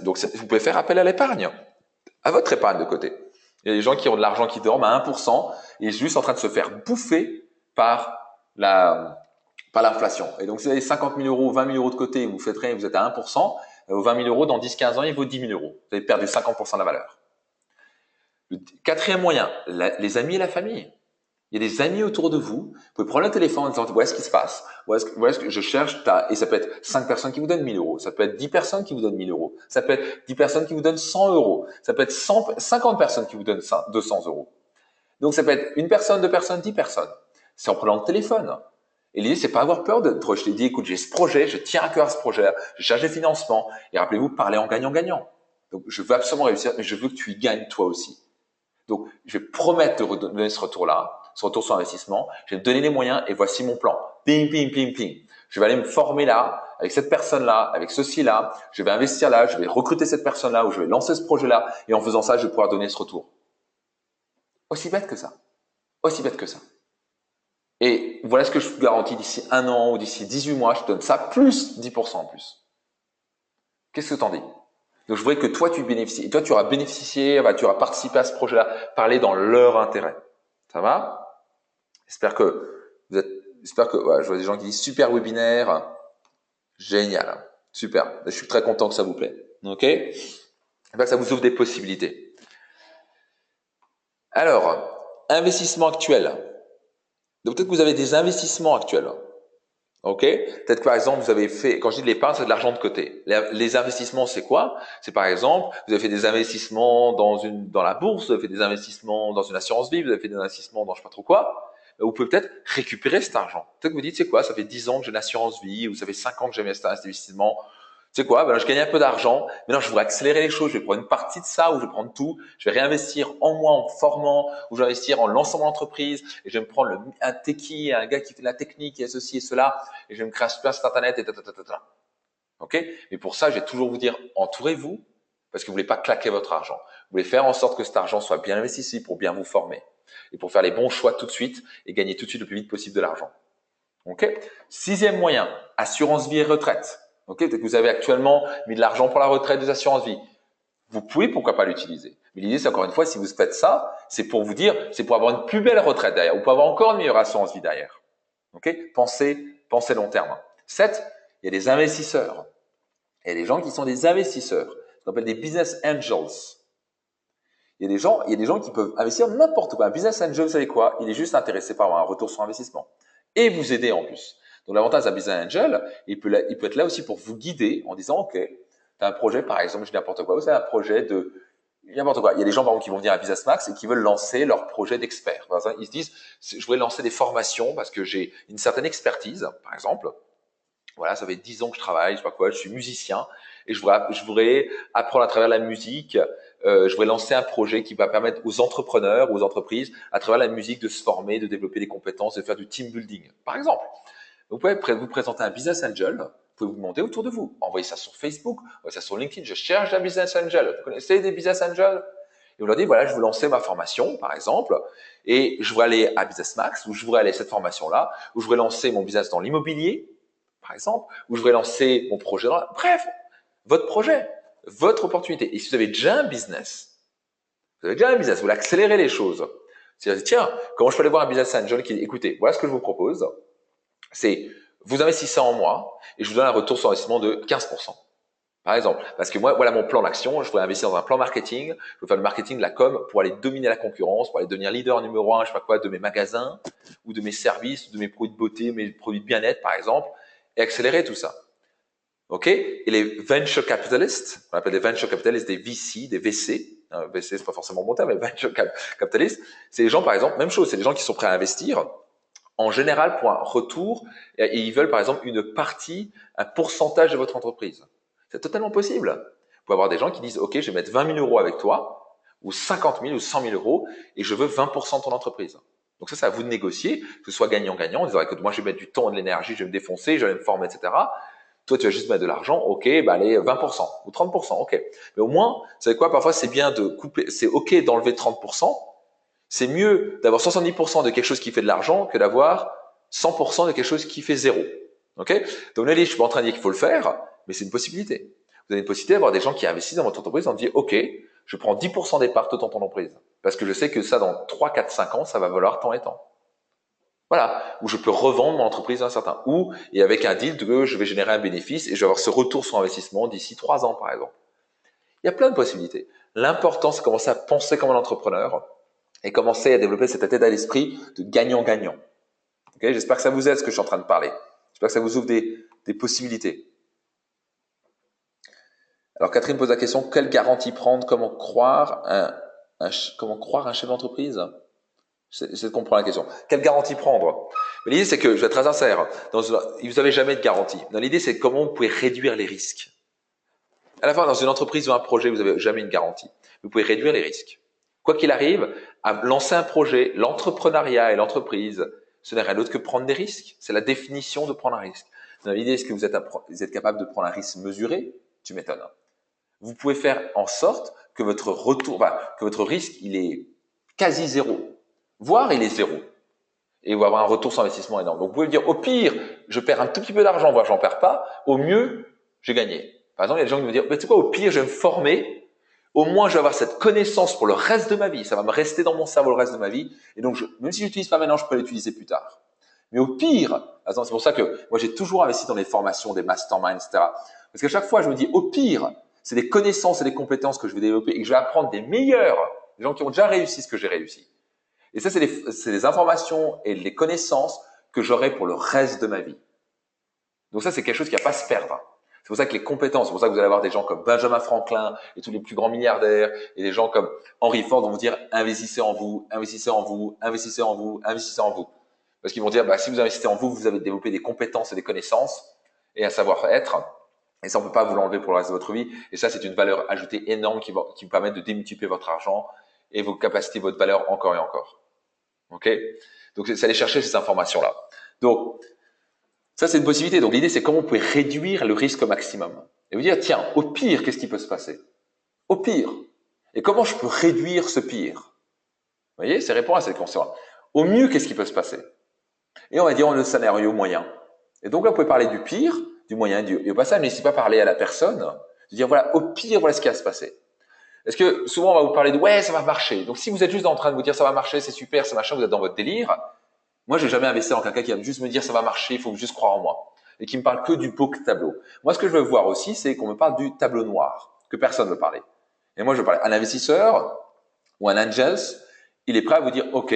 Donc, vous pouvez faire appel à l'épargne, à votre épargne de côté. Il y a des gens qui ont de l'argent qui dorment à 1% et juste en train de se faire bouffer par l'inflation. Et donc, si vous avez 50 000 euros, 20 000 euros de côté, vous faites rien, vous êtes à 1%, aux 20 000 euros, dans 10-15 ans, il vaut 10 000 euros. Vous allez perdre 50% de la valeur. Le quatrième moyen, les amis et la famille. Il y a des amis autour de vous. Vous pouvez prendre le téléphone en disant, où est-ce qui se passe? Où est-ce que je cherche? Et ça peut être 5 personnes qui vous donnent 1 000 euros. Ça peut être 10 personnes qui vous donnent 1 000 euros. Ça peut être 10 personnes qui vous donnent 100 euros. Ça peut être 50 personnes qui vous donnent 200 euros. Donc, ça peut être une personne, 2 personnes, 10 personnes. C'est en prenant le téléphone. Et l'idée, c'est pas avoir peur de je t'ai dit, écoute, j'ai ce projet, je tiens à cœur à ce projet-là, je cherche des financements. Et rappelez-vous, parler en gagnant-gagnant. Donc, je veux absolument réussir, mais je veux que tu y gagnes toi aussi. Donc, je vais promettre de donner ce retour-là, ce retour sur investissement. Je vais te donner les moyens et voici mon plan. Ping, ping, ping, ping. Je vais aller me former là, avec cette personne-là, avec ceci-là. Je vais investir là, je vais recruter cette personne-là ou je vais lancer ce projet-là. Et en faisant ça, je vais pouvoir donner ce retour. Aussi bête que ça. Aussi bête que ça. Et voilà ce que je vous garantis d'ici 1 an ou d'ici 18 mois, je te donne ça plus 10% en plus. Qu'est-ce que t'en dis? Donc, je voudrais que toi, tu bénéficies. Et toi, tu auras bénéficié, tu auras participé à ce projet-là, parler dans leur intérêt. Ça va? J'espère que je vois des gens qui disent super webinaire. Génial. Super. Je suis très content que ça vous plaît. OK? J'espère que ça vous ouvre des possibilités. Alors, investissement actuel. Donc, peut-être que vous avez des investissements actuels. OK? Peut-être que par exemple, vous avez fait, quand je dis de l'épargne, c'est de l'argent de côté. Les investissements, c'est quoi? C'est par exemple, vous avez fait des investissements dans la bourse, vous avez fait des investissements dans une assurance vie, vous avez fait des investissements dans je sais pas trop quoi. Vous pouvez peut-être récupérer cet argent. Peut-être que vous dites, c'est quoi? Ça fait 10 ans que j'ai une assurance vie, ou ça fait 5 ans que j'ai mis cet investissement. Tu sais quoi, je gagne un peu d'argent, mais non, je voudrais accélérer les choses, je vais prendre une partie de ça ou je vais prendre tout, je vais réinvestir en moi en formant, ou je vais investir en lançant mon entreprise, et je vais me prendre un techie, un gars qui fait de la technique et ceci et cela, et je vais me créer un super site internet et ta. Ok? Mais pour ça, je vais toujours vous dire, entourez-vous, parce que vous voulez pas claquer votre argent. Vous voulez faire en sorte que cet argent soit bien investi ici pour bien vous former, et pour faire les bons choix tout de suite, et gagner tout de suite le plus vite possible de l'argent. Ok? Sixième moyen, assurance vie et retraite. Ok, peut-être que vous avez actuellement mis de l'argent pour la retraite, des assurances vie. Vous pouvez pourquoi pas l'utiliser. Mais l'idée, c'est encore une fois, si vous faites ça, c'est pour vous dire, c'est pour avoir une plus belle retraite derrière, ou pour avoir encore une meilleure assurance vie derrière. Ok, pensez long terme. 7, il y a des investisseurs. Il y a des gens qui sont des investisseurs, ce qu'on appelle des business angels. Il y a des gens qui peuvent investir n'importe quoi. Un business angel, vous savez quoi? Il est juste intéressé par avoir un retour sur investissement et vous aider en plus. Donc l'avantage d'un business angel, il peut être là aussi pour vous guider en disant, OK, tu as un projet, par exemple, je dis n'importe quoi, vous avez un projet de n'importe quoi. Il y a des gens, par exemple, qui vont venir à Business Max et qui veulent lancer leur projet d'expert. Ils se disent, je voudrais lancer des formations parce que j'ai une certaine expertise, par exemple. Voilà, ça fait 10 ans que je travaille, je sais pas quoi, je suis musicien et je voudrais apprendre à travers la musique. Je voudrais lancer un projet qui va permettre aux entrepreneurs, aux entreprises, à travers la musique, de se former, de développer des compétences, de faire du team building, par exemple. Vous pouvez vous présenter un business angel, vous pouvez vous demander autour de vous, envoyez ça sur Facebook, envoyez ça sur LinkedIn, je cherche un business angel. Vous connaissez des business angels? Et vous leur dites, voilà, je veux lancer ma formation, par exemple, et je voudrais aller à Business Max, ou je voudrais aller à cette formation-là, ou je voudrais lancer mon business dans l'immobilier, par exemple, ou je voudrais lancer mon projet bref, votre projet, votre opportunité. Et si vous avez déjà un business, vous voulez accélérer les choses. C'est-à-dire, tiens, comment je peux aller voir un business angel qui dit, écoutez, voilà ce que je vous propose, c'est vous investissez en moi et je vous donne un retour sur investissement de 15%. Par exemple, parce que moi, voilà mon plan d'action, je voudrais investir dans un plan marketing, je veux faire le marketing de la com pour aller dominer la concurrence, pour aller devenir leader numéro 1, je sais pas quoi, de mes magasins, ou de mes services, de mes produits de beauté, mes produits de bien-être, par exemple, et accélérer tout ça. OK? Et les venture capitalists, on appelle des venture capitalists des VC, des VC. VC, c'est pas forcément bon terme, mais venture capitalists, c'est les gens, par exemple, même chose, c'est les gens qui sont prêts à investir, en général, pour un retour, et ils veulent, par exemple, une partie, un pourcentage de votre entreprise. C'est totalement possible. Vous pouvez avoir des gens qui disent, OK, je vais mettre 20 000 euros avec toi, ou 50 000 ou 100 000 euros, et je veux 20% de ton entreprise. Donc ça, c'est à vous de négocier, que ce soit gagnant-gagnant, en disant, écoute, moi, je vais mettre du temps et de l'énergie, je vais me défoncer, je vais me former, etc. Toi, tu vas juste mettre de l'argent, OK, allez, 20% ou 30%, OK. Mais au moins, vous savez quoi, parfois, c'est bien de couper, c'est OK d'enlever 30%. C'est mieux d'avoir 70% de quelque chose qui fait de l'argent que d'avoir 100% de quelque chose qui fait zéro. OK? Donc, là, je suis pas en train de dire qu'il faut le faire, mais c'est une possibilité. Vous avez une possibilité d'avoir des gens qui investissent dans votre entreprise en disant, OK, je prends 10% des parts de ton entreprise. Parce que je sais que ça, dans 3, 4, 5 ans, ça va valoir tant et tant. Voilà. Ou je peux revendre mon entreprise à un certain. Ou, et avec un deal de je vais générer un bénéfice et je vais avoir ce retour sur investissement d'ici 3 ans, par exemple. Il y a plein de possibilités. L'important, c'est de commencer à penser comme un entrepreneur et commencer à développer cet état d'esprit de gagnant-gagnant. Okay, j'espère que ça vous aide ce que je suis en train de parler. J'espère que ça vous ouvre des possibilités. Alors Catherine pose la question, quelle garantie prendre? Comment croire un chef d'entreprise? C'est de comprendre la question. Quelle garantie prendre? L'idée, c'est que, je vais être très sincère, vous n'avez jamais de garantie. L'idée, c'est comment vous pouvez réduire les risques. À la fin, dans une entreprise ou un projet, vous n'avez jamais une garantie. Vous pouvez réduire les risques. Quoi qu'il arrive, à lancer un projet, l'entrepreneuriat et l'entreprise, ce n'est rien d'autre que prendre des risques. C'est la définition de prendre un risque. L'idée, est-ce que vous êtes capable de prendre un risque mesuré? Tu m'étonnes. Vous pouvez faire en sorte que votre que votre risque, il est quasi zéro. Voire il est zéro. Et vous allez avoir un retour sur investissement énorme. Donc, vous pouvez dire, au pire, je perds un tout petit peu d'argent, voire j'en perds pas. Au mieux, j'ai gagné. Par exemple, il y a des gens qui me disent, mais tu sais quoi, au pire, je vais me former, au moins je vais avoir cette connaissance pour le reste de ma vie, ça va me rester dans mon cerveau le reste de ma vie, et donc même si je l'utilise pas maintenant, je peux l'utiliser plus tard. Mais au pire, c'est pour ça que moi j'ai toujours investi dans les formations, des masterminds, etc. Parce qu'à chaque fois, je me dis, au pire, c'est des connaissances et des compétences que je vais développer et que je vais apprendre des meilleurs, des gens qui ont déjà réussi ce que j'ai réussi. Et ça, c'est des informations et des connaissances que j'aurai pour le reste de ma vie. Donc ça, c'est quelque chose qui va pas se perdre. C'est pour ça que les compétences, c'est pour ça que vous allez avoir des gens comme Benjamin Franklin et tous les plus grands milliardaires et des gens comme Henry Ford vont vous dire investissez en vous, investissez en vous, investissez en vous, investissez en vous. Parce qu'ils vont dire, si vous investissez en vous, vous avez développé des compétences et des connaissances et un savoir-être. Et ça, on peut pas vous l'enlever pour le reste de votre vie. Et ça, c'est une valeur ajoutée énorme qui vous permet de démultiplier votre argent et vos capacités, votre valeur encore et encore. OK? Donc, c'est aller chercher ces informations-là. Donc, ça, c'est une possibilité. Donc, l'idée, c'est comment vous pouvez réduire le risque au maximum. Et vous dire, tiens, au pire, qu'est-ce qui peut se passer? Au pire. Et comment je peux réduire ce pire? Vous voyez, c'est répondre à cette question-là. Au mieux, qu'est-ce qui peut se passer? Et on va dire le scénario moyen. Et donc là, vous pouvez parler du pire, du moyen, et au passage, n'hésitez pas à parler à la personne, de dire, voilà, au pire, voilà ce qui va se passer. Est-ce que souvent, on va vous parler de, ouais, ça va marcher. Donc, si vous êtes juste en train de vous dire, ça va marcher, c'est super, c'est machin, vous êtes dans votre délire. Moi, j'ai jamais investi dans quelqu'un qui va juste me dire ça va marcher, il faut juste croire en moi. Et qui me parle que du beau tableau. Moi, ce que je veux voir aussi, c'est qu'on me parle du tableau noir, que personne ne veut parler. Et moi, je veux parler. Un investisseur ou un angels, il est prêt à vous dire, OK,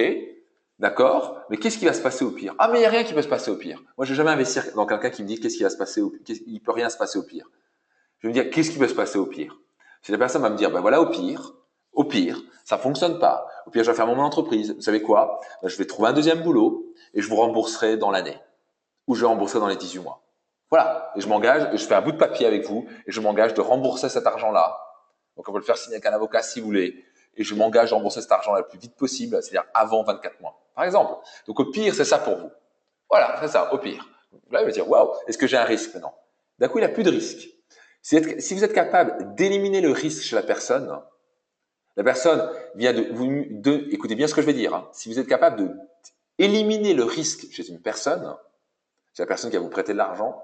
d'accord, mais qu'est-ce qui va se passer au pire? Ah, mais il n'y a rien qui peut se passer au pire. Moi, je vais jamais investir dans quelqu'un qui me dit qu'est-ce qui va se passer au pire. Il peut rien se passer au pire. Je vais me dire, qu'est-ce qui peut se passer au pire? Si la personne va me dire, ben voilà, au pire, ça fonctionne pas. Au pire, je vais faire mon entreprise. Vous savez quoi? Ben, je vais trouver un deuxième boulot et je vous rembourserai dans l'année. Ou je vais rembourser dans les 18 mois. Voilà. Et je m'engage, et je fais un bout de papier avec vous et je m'engage de rembourser cet argent-là. Donc, on peut le faire signer avec un avocat si vous voulez. Et je m'engage à rembourser cet argent-là le plus vite possible, c'est-à-dire avant 24 mois. Par exemple. Donc, au pire, c'est ça pour vous. Voilà, c'est ça, au pire. Là, il va dire, waouh, est-ce que j'ai un risque maintenant? D'un coup, il n'a plus de risque. Si vous êtes capable d'éliminer le risque chez la personne vient écoutez bien ce que je vais dire, hein. Si vous êtes capable de éliminer le risque chez une personne, chez la personne qui va vous prêter de l'argent,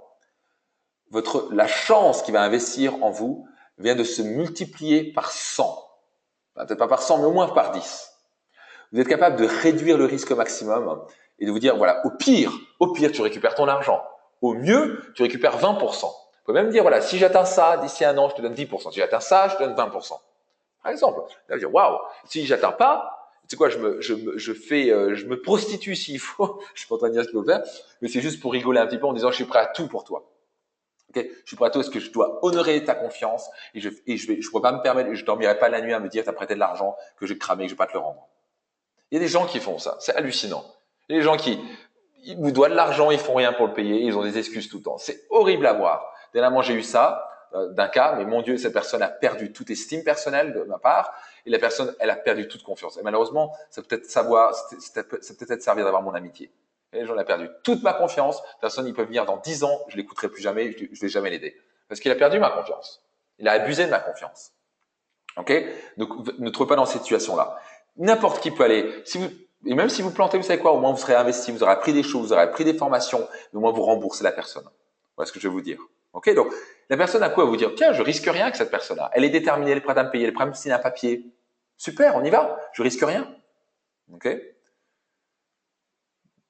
la chance qu'il va investir en vous vient de se multiplier par 100. Peut-être pas par 100, mais au moins par 10. Vous êtes capable de réduire le risque au maximum et de vous dire, voilà, au pire, tu récupères ton argent. Au mieux, tu récupères 20%. Vous pouvez même dire, voilà, si j'atteins ça, d'ici un an, je te donne 10%. Si j'atteins ça, je te donne 20%. Par exemple, là, vous dire, waouh, si j'atteins pas, tu sais quoi, je me prostitue s'il faut. Je suis pas en train de dire ce qu'il faut faire, mais c'est juste pour rigoler un petit peu en disant, je suis prêt à tout pour toi. Okay, je suis prêt à tout. Est-ce que je dois honorer ta confiance et je pourrais pas me permettre, je dormirai pas la nuit à me dire, t'as prêté de l'argent que j'ai cramé, que je vais pas te le rendre. Il y a des gens qui font ça. C'est hallucinant. Il y a des gens ils vous doivent de l'argent, ils font rien pour le payer, ils ont des excuses tout le temps. C'est horrible à voir. Dernièrement, j'ai eu ça d'un cas, mais mon Dieu, cette personne a perdu toute estime personnelle de ma part et la personne, elle a perdu toute confiance. Et malheureusement, ça peut-être être servir d'avoir mon amitié. Et j'en ai perdu toute ma confiance. Personne, il peut venir dans 10 ans, je l'écouterai plus jamais, je vais jamais l'aider. Parce qu'il a perdu ma confiance. Il a abusé de ma confiance. OK? Donc, ne trouvez pas dans cette situation-là. N'importe qui peut aller. Et même si vous plantez, vous savez quoi? Au moins, vous serez investi, vous aurez appris des choses, vous aurez appris des formations, mais au moins, vous remboursez la personne. Voilà ce que je vais vous dire. OK? Donc, la personne a quoi à vous dire? Tiens, je risque rien avec cette personne-là. Elle est déterminée, elle est prête à me payer, elle est prête à me signer un papier. Super, on y va. Je risque rien. OK?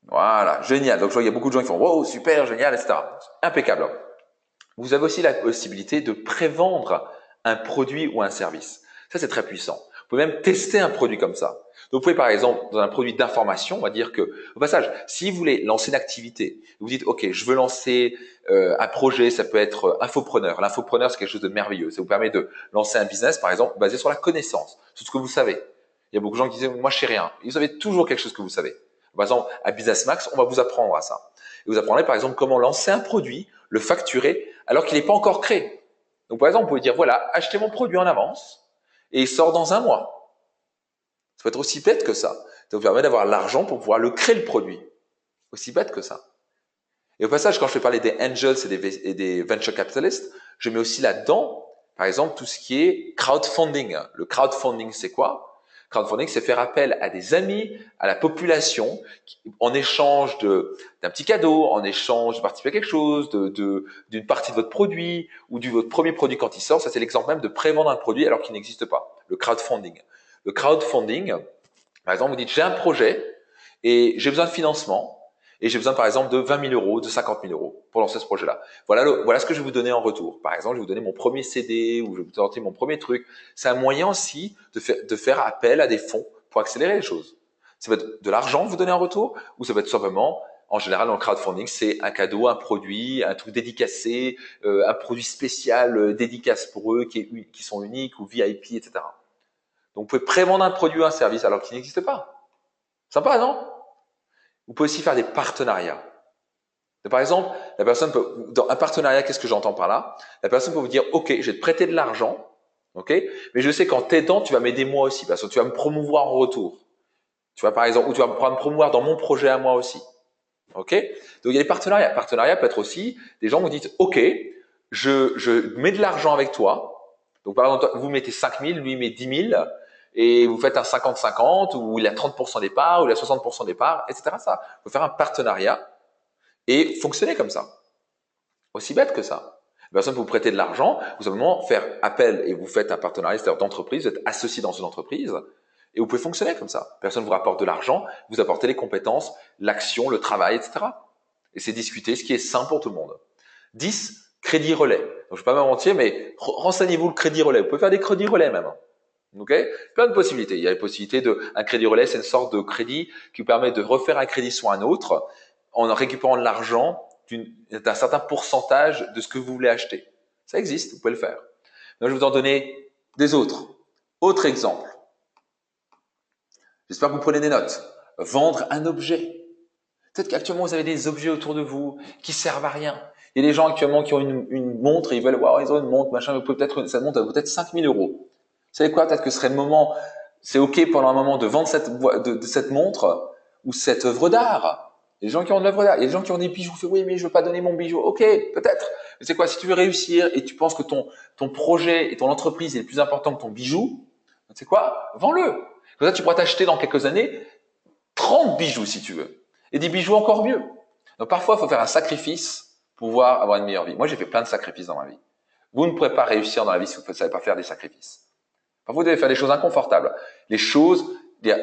Voilà, génial. Donc, je vois, il y a beaucoup de gens qui font, wow, super, génial, etc. Impeccable. Vous avez aussi la possibilité de prévendre un produit ou un service. Ça, c'est très puissant. Vous pouvez même tester un produit comme ça. Donc, vous pouvez, par exemple, dans un produit d'information, on va dire que, au passage, si vous voulez lancer une activité, vous dites, OK, je veux lancer un projet, ça peut être infopreneur. L'infopreneur, c'est quelque chose de merveilleux. Ça vous permet de lancer un business, par exemple, basé sur la connaissance, sur ce que vous savez. Il y a beaucoup de gens qui disent, moi, je sais rien. Et vous avez toujours quelque chose que vous savez. Par exemple, à Business Max, on va vous apprendre à ça. Et vous apprendrez, par exemple, comment lancer un produit, le facturer, alors qu'il n'est pas encore créé. Donc, par exemple, vous pouvez dire, voilà, achetez mon produit en avance et il sort dans un mois. Ça peut être aussi bête que ça. Ça vous permet d'avoir l'argent pour pouvoir le créer, le produit. Aussi bête que ça. Et au passage, quand je fais parler des angels et des venture capitalists, je mets aussi là-dedans, par exemple, tout ce qui est crowdfunding. Le crowdfunding, c'est quoi? Crowdfunding, c'est faire appel à des amis, à la population, en échange d'un petit cadeau, en échange de participer à quelque chose, d'une partie de votre produit ou de votre premier produit quand il sort. Ça, c'est l'exemple même de prévendre un produit alors qu'il n'existe pas. Le crowdfunding. Le crowdfunding, par exemple, vous dites, j'ai un projet et j'ai besoin de financement. Et j'ai besoin, par exemple, de 20 000 euros, de 50 000 euros pour lancer ce projet-là. Voilà ce que je vais vous donner en retour. Par exemple, je vais vous donner mon premier CD ou je vais vous donner mon premier truc. C'est un moyen aussi de faire appel à des fonds pour accélérer les choses. Ça va être de l'argent que vous donnez en retour ou ça va être simplement, en général, dans le crowdfunding, c'est un cadeau, un produit, un truc dédicacé, un produit spécial dédicace pour eux qui sont uniques ou VIP, etc. Donc, vous pouvez prévendre un produit ou un service alors qu'il n'existe pas. Sympa, non? Vous pouvez aussi faire des partenariats. Par exemple, la personne peut, dans un partenariat, qu'est-ce que j'entends par là? La personne peut vous dire, OK, je vais te prêter de l'argent, OK, mais je sais qu'en t'aidant, tu vas m'aider moi aussi, parce que tu vas me promouvoir en retour. Tu vois, par exemple, ou tu vas me promouvoir dans mon projet à moi aussi. OK? Donc, il y a des partenariats. Partenariat peut être aussi, des gens vous disent, OK, je mets de l'argent avec toi. Donc, par exemple, vous mettez 5 000, lui met 10 000, et vous faites un 50-50, ou il a 30% des parts, ou il a 60% des parts, etc. Ça, faut faire un partenariat et fonctionner comme ça. Aussi bête que ça. La personne peut vous prêter de l'argent, vous simplement faire appel et vous faites un partenariat, c'est-à-dire d'entreprise, vous êtes associé dans une entreprise et vous pouvez fonctionner comme ça. Personne vous rapporte de l'argent, vous apportez les compétences, l'action, le travail, etc. Et c'est discuter ce qui est sain pour tout le monde. 10, crédit relais. Donc, je ne vais pas m'inventer, mais renseignez-vous le crédit relais. Vous pouvez faire des crédits relais même. Ok? Plein de possibilités. Il y a la possibilité un crédit relais, c'est une sorte de crédit qui vous permet de refaire un crédit sur un autre en récupérant de l'argent d'un certain pourcentage de ce que vous voulez acheter. Ça existe, vous pouvez le faire. Donc, je vais vous en donner des autres. Autre exemple. J'espère que vous prenez des notes. Vendre un objet. Peut-être qu'actuellement, vous avez des objets autour de vous qui servent à rien. Il y a des gens actuellement qui ont une montre et ils veulent voir, ils ont une montre, machin, vous pouvez cette montre va peut-être 5 000 euros. Vous savez quoi? Peut-être que ce serait le moment, c'est OK pendant un moment de vendre cette montre ou cette œuvre d'art. Il y a des gens qui ont de l'œuvre d'art. Il y a des gens qui ont des bijoux. Fait, oui, mais je veux pas donner mon bijou. OK, peut-être. Mais c'est quoi? Si tu veux réussir et tu penses que ton projet et ton entreprise est le plus important que ton bijou, c'est quoi? Vends-le. Comme ça, tu pourras t'acheter dans quelques années 30 bijoux si tu veux. Et des bijoux encore mieux. Donc parfois, il faut faire un sacrifice pour pouvoir avoir une meilleure vie. Moi, j'ai fait plein de sacrifices dans ma vie. Vous ne pourrez pas réussir dans la vie si vous ne savez pas faire des sacrifices. Parfois, vous devez faire des choses inconfortables. Les choses,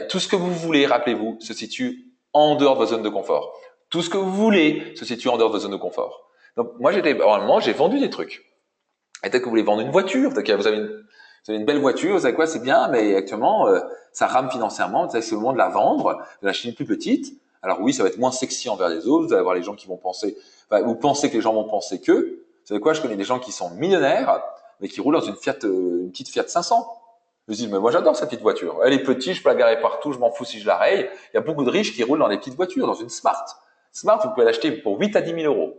tout ce que vous voulez, rappelez-vous, se situe en dehors de votre zone de confort. Tout ce que vous voulez se situe en dehors de votre zone de confort. Donc moi, normalement, j'ai vendu des trucs. Et peut-être que vous voulez vendre une voiture, peut-être que vous avez une belle voiture, vous savez quoi, c'est bien, mais actuellement, ça rame financièrement, c'est le moment de la vendre, de l'acheter une plus petite. Alors oui, ça va être moins sexy envers les autres, vous allez avoir les gens qui vont penser, vous pensez que les gens vont penser que, vous savez quoi, je connais des gens qui sont millionnaires, mais qui roulent dans une petite Fiat 500. Je me dis, mais moi j'adore cette petite voiture. Elle est petite, je peux la garer partout, je m'en fous si je la raye. Il y a beaucoup de riches qui roulent dans des petites voitures, dans une Smart. Smart, vous pouvez l'acheter pour 8 à 10 000 euros.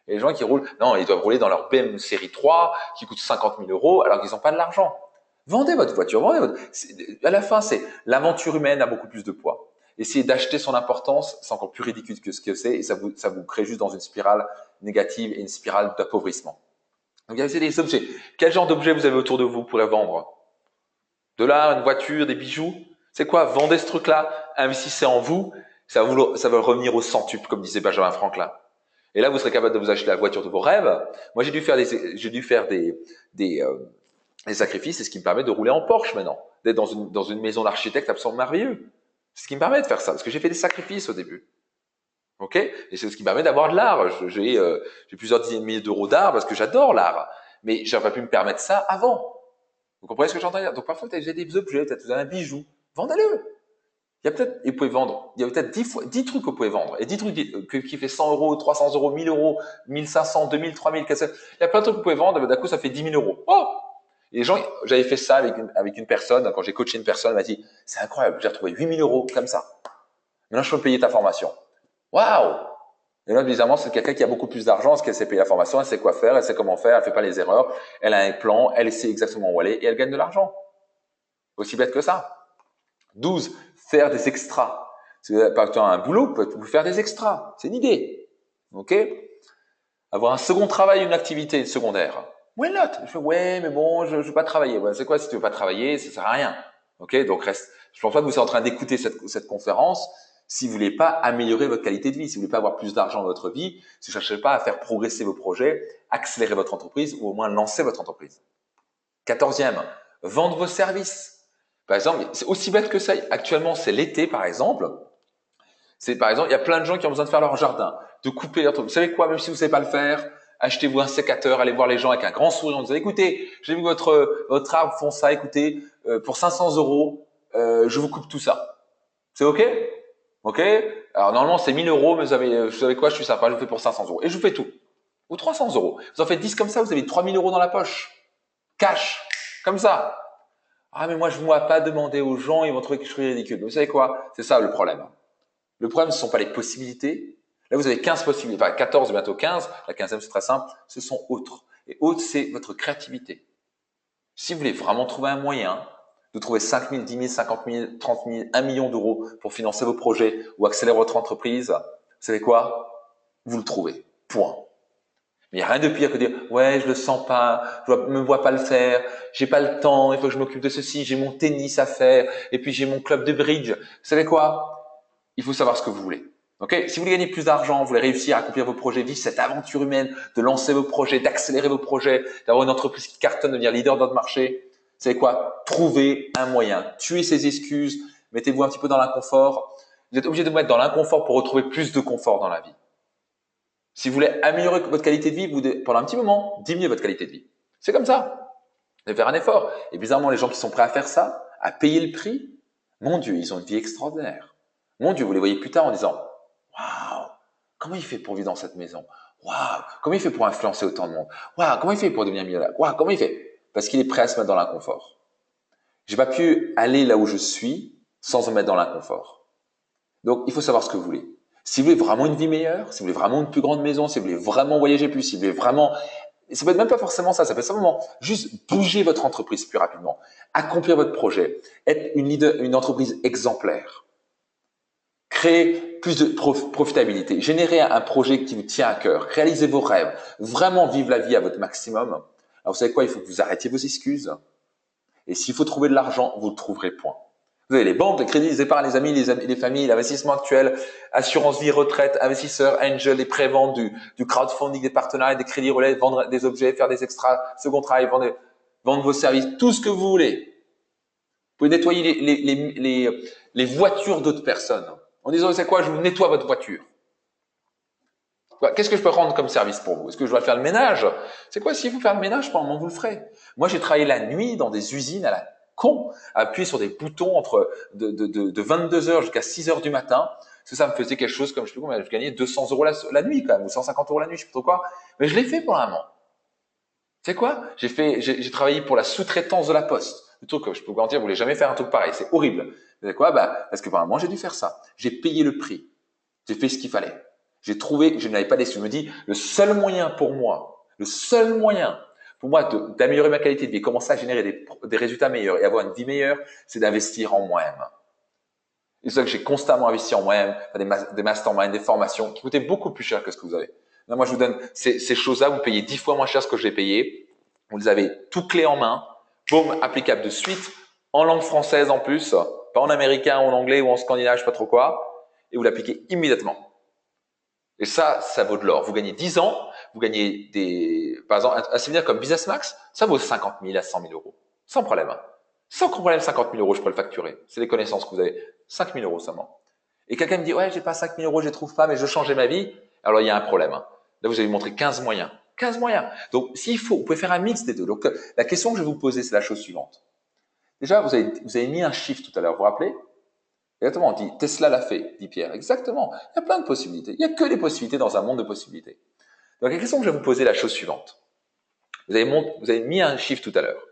Et les gens qui roulent, non, ils doivent rouler dans leur BM série 3 qui coûte 50 000 euros alors qu'ils n'ont pas de l'argent. Vendez votre voiture, à la fin, c'est l'aventure humaine a beaucoup plus de poids. Essayez d'acheter son importance, c'est encore plus ridicule que ce que c'est et ça vous crée juste dans une spirale négative et une spirale d'appauvrissement. Donc, il y a des objets. Quel genre d'objets vous avez autour de vous pour les vendre? De l'art, une voiture, des bijoux? C'est quoi? Vendez ce truc-là, investissez en vous, ça va revenir au centuple, comme disait Benjamin Franklin. Et là, vous serez capable de vous acheter la voiture de vos rêves. Moi, j'ai dû faire des sacrifices. C'est ce qui me permet de rouler en Porsche maintenant, d'être dans une maison d'architecte absolument merveilleux. C'est ce qui me permet de faire ça, parce que j'ai fait des sacrifices au début. Ok? Et c'est ce qui me permet d'avoir de l'art. J'ai plusieurs dizaines de milliers d'euros d'art parce que j'adore l'art. Mais j'aurais pas pu me permettre ça avant. Vous comprenez ce que j'entends dire? Donc parfois, vous avez des objets, peut-être vous avez un bijou. Vendez-le. Vous pouvez vendre, il y a peut-être 10 trucs que vous pouvez vendre. Et 10 trucs qui fait 100 euros, 300 euros, 1000 euros, 1500, 2000, 3000, 400. Il y a plein de trucs que vous pouvez vendre, d'un coup, ça fait 10 000 euros. Oh! Et les gens, j'avais fait ça avec une personne, quand j'ai coaché une personne, elle m'a dit, c'est incroyable, j'ai retrouvé 8 000 euros comme ça. Maintenant, je peux payer ta formation. Waouh! Et là, bizarrement, c'est quelqu'un qui a beaucoup plus d'argent, parce qu'elle sait payer la formation, elle sait quoi faire, elle sait comment faire, elle fait pas les erreurs, elle a un plan, elle sait exactement où aller, et elle gagne de l'argent. Aussi bête que ça. 12, faire des extras. Si vous n'avez pas un boulot, vous pouvez faire des extras. C'est une idée. OK? Avoir un second travail, une activité secondaire. Why not? Je fais, ouais, mais bon, je veux pas travailler. Ouais, c'est quoi si tu veux pas travailler? Ça sert à rien. OK? Donc, Je pense pas que vous êtes en train d'écouter cette conférence si vous voulez pas améliorer votre qualité de vie, si vous voulez pas avoir plus d'argent dans votre vie, si vous cherchez pas à faire progresser vos projets, accélérer votre entreprise ou au moins lancer votre entreprise. 14e, vendre vos services. Par exemple, c'est aussi bête que ça. Actuellement, c'est l'été, par exemple. Par exemple, il y a plein de gens qui ont besoin de faire leur jardin, de couper leur truc. Vous savez quoi, même si vous ne savez pas le faire, achetez-vous un sécateur, allez voir les gens avec un grand sourire en disant, écoutez, j'ai vu votre arbre font ça, écoutez, pour 500 €, je vous coupe tout ça. C'est OK? OK? Alors, normalement, c'est 1000 €, mais vous savez quoi, je suis sympa, je vous fais pour 500 €. Et je vous fais tout. Ou 300 €. Vous en faites 10 comme ça, vous avez 3000 € dans la poche. Cash. Comme ça. Ah, mais moi, je ne vois pas demander aux gens, ils vont trouver que je suis ridicule. Mais vous savez quoi? C'est ça le problème. Le problème, ce ne sont pas les possibilités. Là, vous avez 15 possibilités, enfin 14, bientôt 15. La 15e, c'est très simple. Ce sont autres. Et autres, c'est votre créativité. Si vous voulez vraiment trouver un moyen de trouver 5 000, 10 000, 50 000, 30 000, 1 million d'euros pour financer vos projets ou accélérer votre entreprise, vous savez quoi? Vous le trouvez. Point. Mais il n'y a rien de pire que de dire « ouais, je le sens pas, je me vois pas le faire, j'ai pas le temps, il faut que je m'occupe de ceci, j'ai mon tennis à faire, et puis j'ai mon club de bridge. » Vous savez quoi? Il faut savoir ce que vous voulez. Okay? Si vous voulez gagner plus d'argent, vous voulez réussir à accomplir vos projets, vivre cette aventure humaine, de lancer vos projets, d'accélérer vos projets, d'avoir une entreprise qui cartonne, de devenir leader dans votre marché, vous savez quoi? Trouvez un moyen. Tuez ces excuses, mettez-vous un petit peu dans l'inconfort. Vous êtes obligé de vous mettre dans l'inconfort pour retrouver plus de confort dans la vie. Si vous voulez améliorer votre qualité de vie, vous devez, pendant un petit moment, diminuer votre qualité de vie. C'est comme ça. Vous devez faire un effort. Et bizarrement, les gens qui sont prêts à faire ça, à payer le prix, mon Dieu, ils ont une vie extraordinaire. Mon Dieu, vous les voyez plus tard en disant « Waouh, comment il fait pour vivre dans cette maison? Waouh, comment il fait pour influencer autant de monde? Waouh, comment il fait pour devenir millionnaire? Waouh, comment il fait ?» Parce qu'il est prêt à se mettre dans l'inconfort. J'ai pas pu aller là où je suis sans me mettre dans l'inconfort. Donc, il faut savoir ce que vous voulez. Si vous voulez vraiment une vie meilleure, si vous voulez vraiment une plus grande maison, si vous voulez vraiment voyager plus, si vous voulez vraiment… Ça peut être même pas forcément ça peut être simplement juste bouger votre entreprise plus rapidement, accomplir votre projet, être une entreprise exemplaire, créer plus de profitabilité, générer un projet qui vous tient à cœur, réaliser vos rêves, vraiment vivre la vie à votre maximum. Alors, vous savez quoi? Il faut que vous arrêtiez vos excuses. Et s'il faut trouver de l'argent, vous le trouverez, point. Vous avez les banques, les crédits, les épargnes, les amis, les familles, l'investissement actuel, assurance vie, retraite, investisseurs, angel, les préventes, du crowdfunding, des partenariats, des crédits relais, vendre des objets, faire des extras, second travail, vendre vos services, tout ce que vous voulez. Vous pouvez nettoyer les voitures d'autres personnes en disant, c'est quoi, je vous nettoie votre voiture. Qu'est-ce que je peux rendre comme service pour vous? Est-ce que je dois faire le ménage? C'est quoi, s'il faut faire le ménage, pendant un moment, vous le ferez. Moi, j'ai travaillé la nuit dans des usines à la con, à appuyer sur des boutons de 22 heures jusqu'à 6 heures du matin. Parce que ça me faisait quelque chose comme, je sais plus combien, je gagnais 200 € la nuit quand même, ou 150 € la nuit, je sais pas trop quoi. Mais je l'ai fait pendant un moment. C'est quoi? J'ai travaillé pour la sous-traitance de la poste. Le truc que je peux vous garantir, vous voulez jamais faire un truc pareil. C'est horrible. C'est quoi? Parce que pendant un moment, j'ai dû faire ça. J'ai payé le prix. J'ai fait ce qu'il fallait. J'ai trouvé que je n'avais pas déçu. Je me dis, le seul moyen pour moi d'améliorer ma qualité de vie, commencer à générer des résultats meilleurs et avoir une vie meilleure, c'est d'investir en moi-même. Et c'est ça que j'ai constamment investi en moi-même, des masterminds, des formations qui coûtaient beaucoup plus cher que ce que vous avez. Là, moi, je vous donne ces choses-là, vous payez 10 fois moins cher ce que j'ai payé. Vous les avez tout clé en main, boum, applicable de suite, en langue française en plus, pas en américain ou en anglais ou en scandinave, je sais pas trop quoi, et vous l'appliquez immédiatement. Et ça vaut de l'or. Vous gagnez 10 ans, vous gagnez par exemple, un séminaire comme Business Max, ça vaut 50 000 à 100 000 €. Sans problème. Sans problème, 50 000 €, je peux le facturer. C'est les connaissances que vous avez. 5 000 € seulement. Et quelqu'un me dit, ouais, j'ai pas 5 000 €, je les trouve pas, mais je veux changer ma vie. Alors, il y a un problème. Là, vous avez montré 15 moyens. 15 moyens. Donc, s'il faut, vous pouvez faire un mix des deux. Donc, la question que je vais vous poser, c'est la chose suivante. Déjà, vous avez mis un chiffre tout à l'heure, vous vous rappelez? Exactement, on dit Tesla l'a fait, dit Pierre. Exactement. Il y a plein de possibilités. Il n'y a que des possibilités dans un monde de possibilités. Donc la question que je vais vous poser est la chose suivante. Vous avez mis un chiffre tout à l'heure.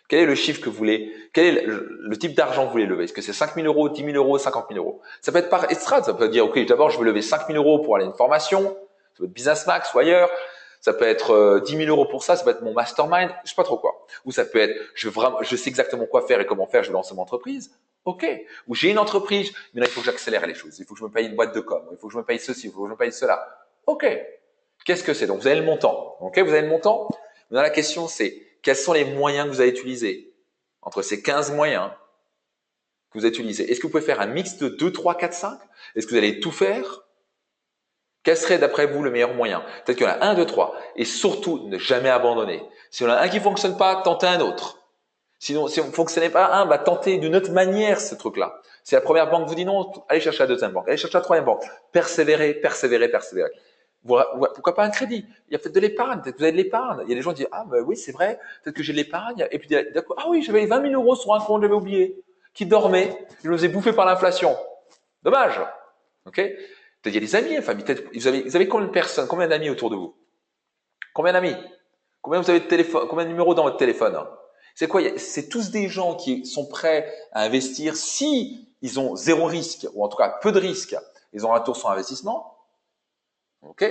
Quel est le chiffre que vous voulez? Quel est le type d'argent que vous voulez lever? Est-ce que c'est 5 000 €, 10 000 €, 50 000 €? Ça peut être par estrade. Ça peut dire, OK, d'abord, je veux lever 5 000 € pour aller à une formation. Ça peut être Business Max ou ailleurs. Ça peut être 10 000 € pour ça. Ça peut être mon mastermind. Je sais pas trop quoi. Ou ça peut être, je sais exactement quoi faire et comment faire. Je vais lancer mon entreprise. OK. Ou j'ai une entreprise, mais là, il faut que j'accélère les choses. Il faut que je me paye une boîte de com. Il faut que je me paye ceci. Il faut que je me paye cela. OK. Qu'est-ce que c'est? Donc, vous avez le montant. OK. Vous avez le montant. Maintenant, la question, c'est quels sont les moyens que vous allez utiliser entre ces 15 moyens? que vous utilisez? Est-ce que vous pouvez faire un mix de 2, 3, 4, 5? Est-ce que vous allez tout faire? Quel serait d'après vous le meilleur moyen? Peut-être qu'il y en a un, deux, trois. Et surtout, ne jamais abandonner. Si on a un qui ne fonctionne pas, tentez un autre. Sinon, si on ne fonctionnait pas un, tentez d'une autre manière ce truc-là. Si la première banque vous dit non, allez chercher la deuxième banque, allez chercher la troisième banque. Persévérez, persévérez, persévérez. Pourquoi pas un crédit? Il y a peut-être de l'épargne, peut-être que vous avez de l'épargne. Il y a des gens qui disent, ah ben oui, c'est vrai, peut-être que j'ai de l'épargne. Et puis d'accord, ah oui, j'avais 20 000 € sur un compte, j'avais oublié, qui dormait, je me faisais bouffer par l'inflation. Dommage. Ok? Peut-être il y a des amis, une famille. Peut-être vous avez combien de personnes, combien d'amis autour de vous? Combien d'amis? Combien vous avez de téléphone, combien de numéros dans votre téléphone? C'est quoi? C'est tous des gens qui sont prêts à investir si ils ont zéro risque, ou en tout cas peu de risque. Ils ont un retour sur investissement. Ok?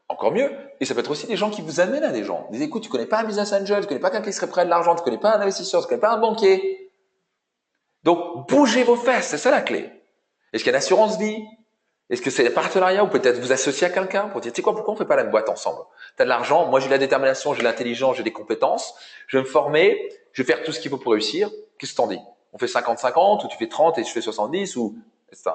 Encore mieux. Et ça peut être aussi des gens qui vous amènent à des gens. Ils disent, écoute, tu connais pas un business angel, tu connais pas quelqu'un qui serait prêt à de l'argent, tu connais pas un investisseur, tu connais pas un banquier. Donc, bougez vos fesses, c'est ça la clé. Est-ce qu'il y a une assurance vie? Est-ce que c'est un partenariat ou peut-être vous associer à quelqu'un pour dire, tu sais quoi, pourquoi on ne fait pas la boîte ensemble? Tu as de l'argent, moi j'ai la détermination, j'ai l'intelligence, j'ai des compétences, je vais me former, je vais faire tout ce qu'il faut pour réussir. Qu'est-ce que t'en dis? On fait 50-50 ou tu fais 30 et je fais 70 ou etc.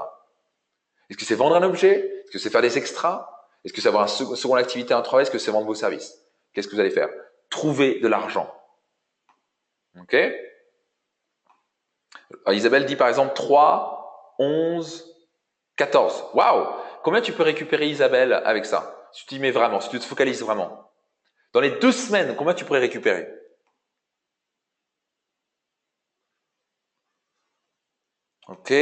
Est-ce que c'est vendre un objet? Est-ce que c'est faire des extras? Est-ce que c'est avoir une seconde activité, un travail? Est-ce que c'est vendre vos services? Qu'est-ce que vous allez faire? Trouver de l'argent. Ok? Alors, Isabelle dit par exemple 3, 11, 14. Waouh! Combien tu peux récupérer, Isabelle, avec ça? Si tu t'y mets vraiment, si tu te focalises vraiment. Dans les 2 semaines, combien tu pourrais récupérer? Ok.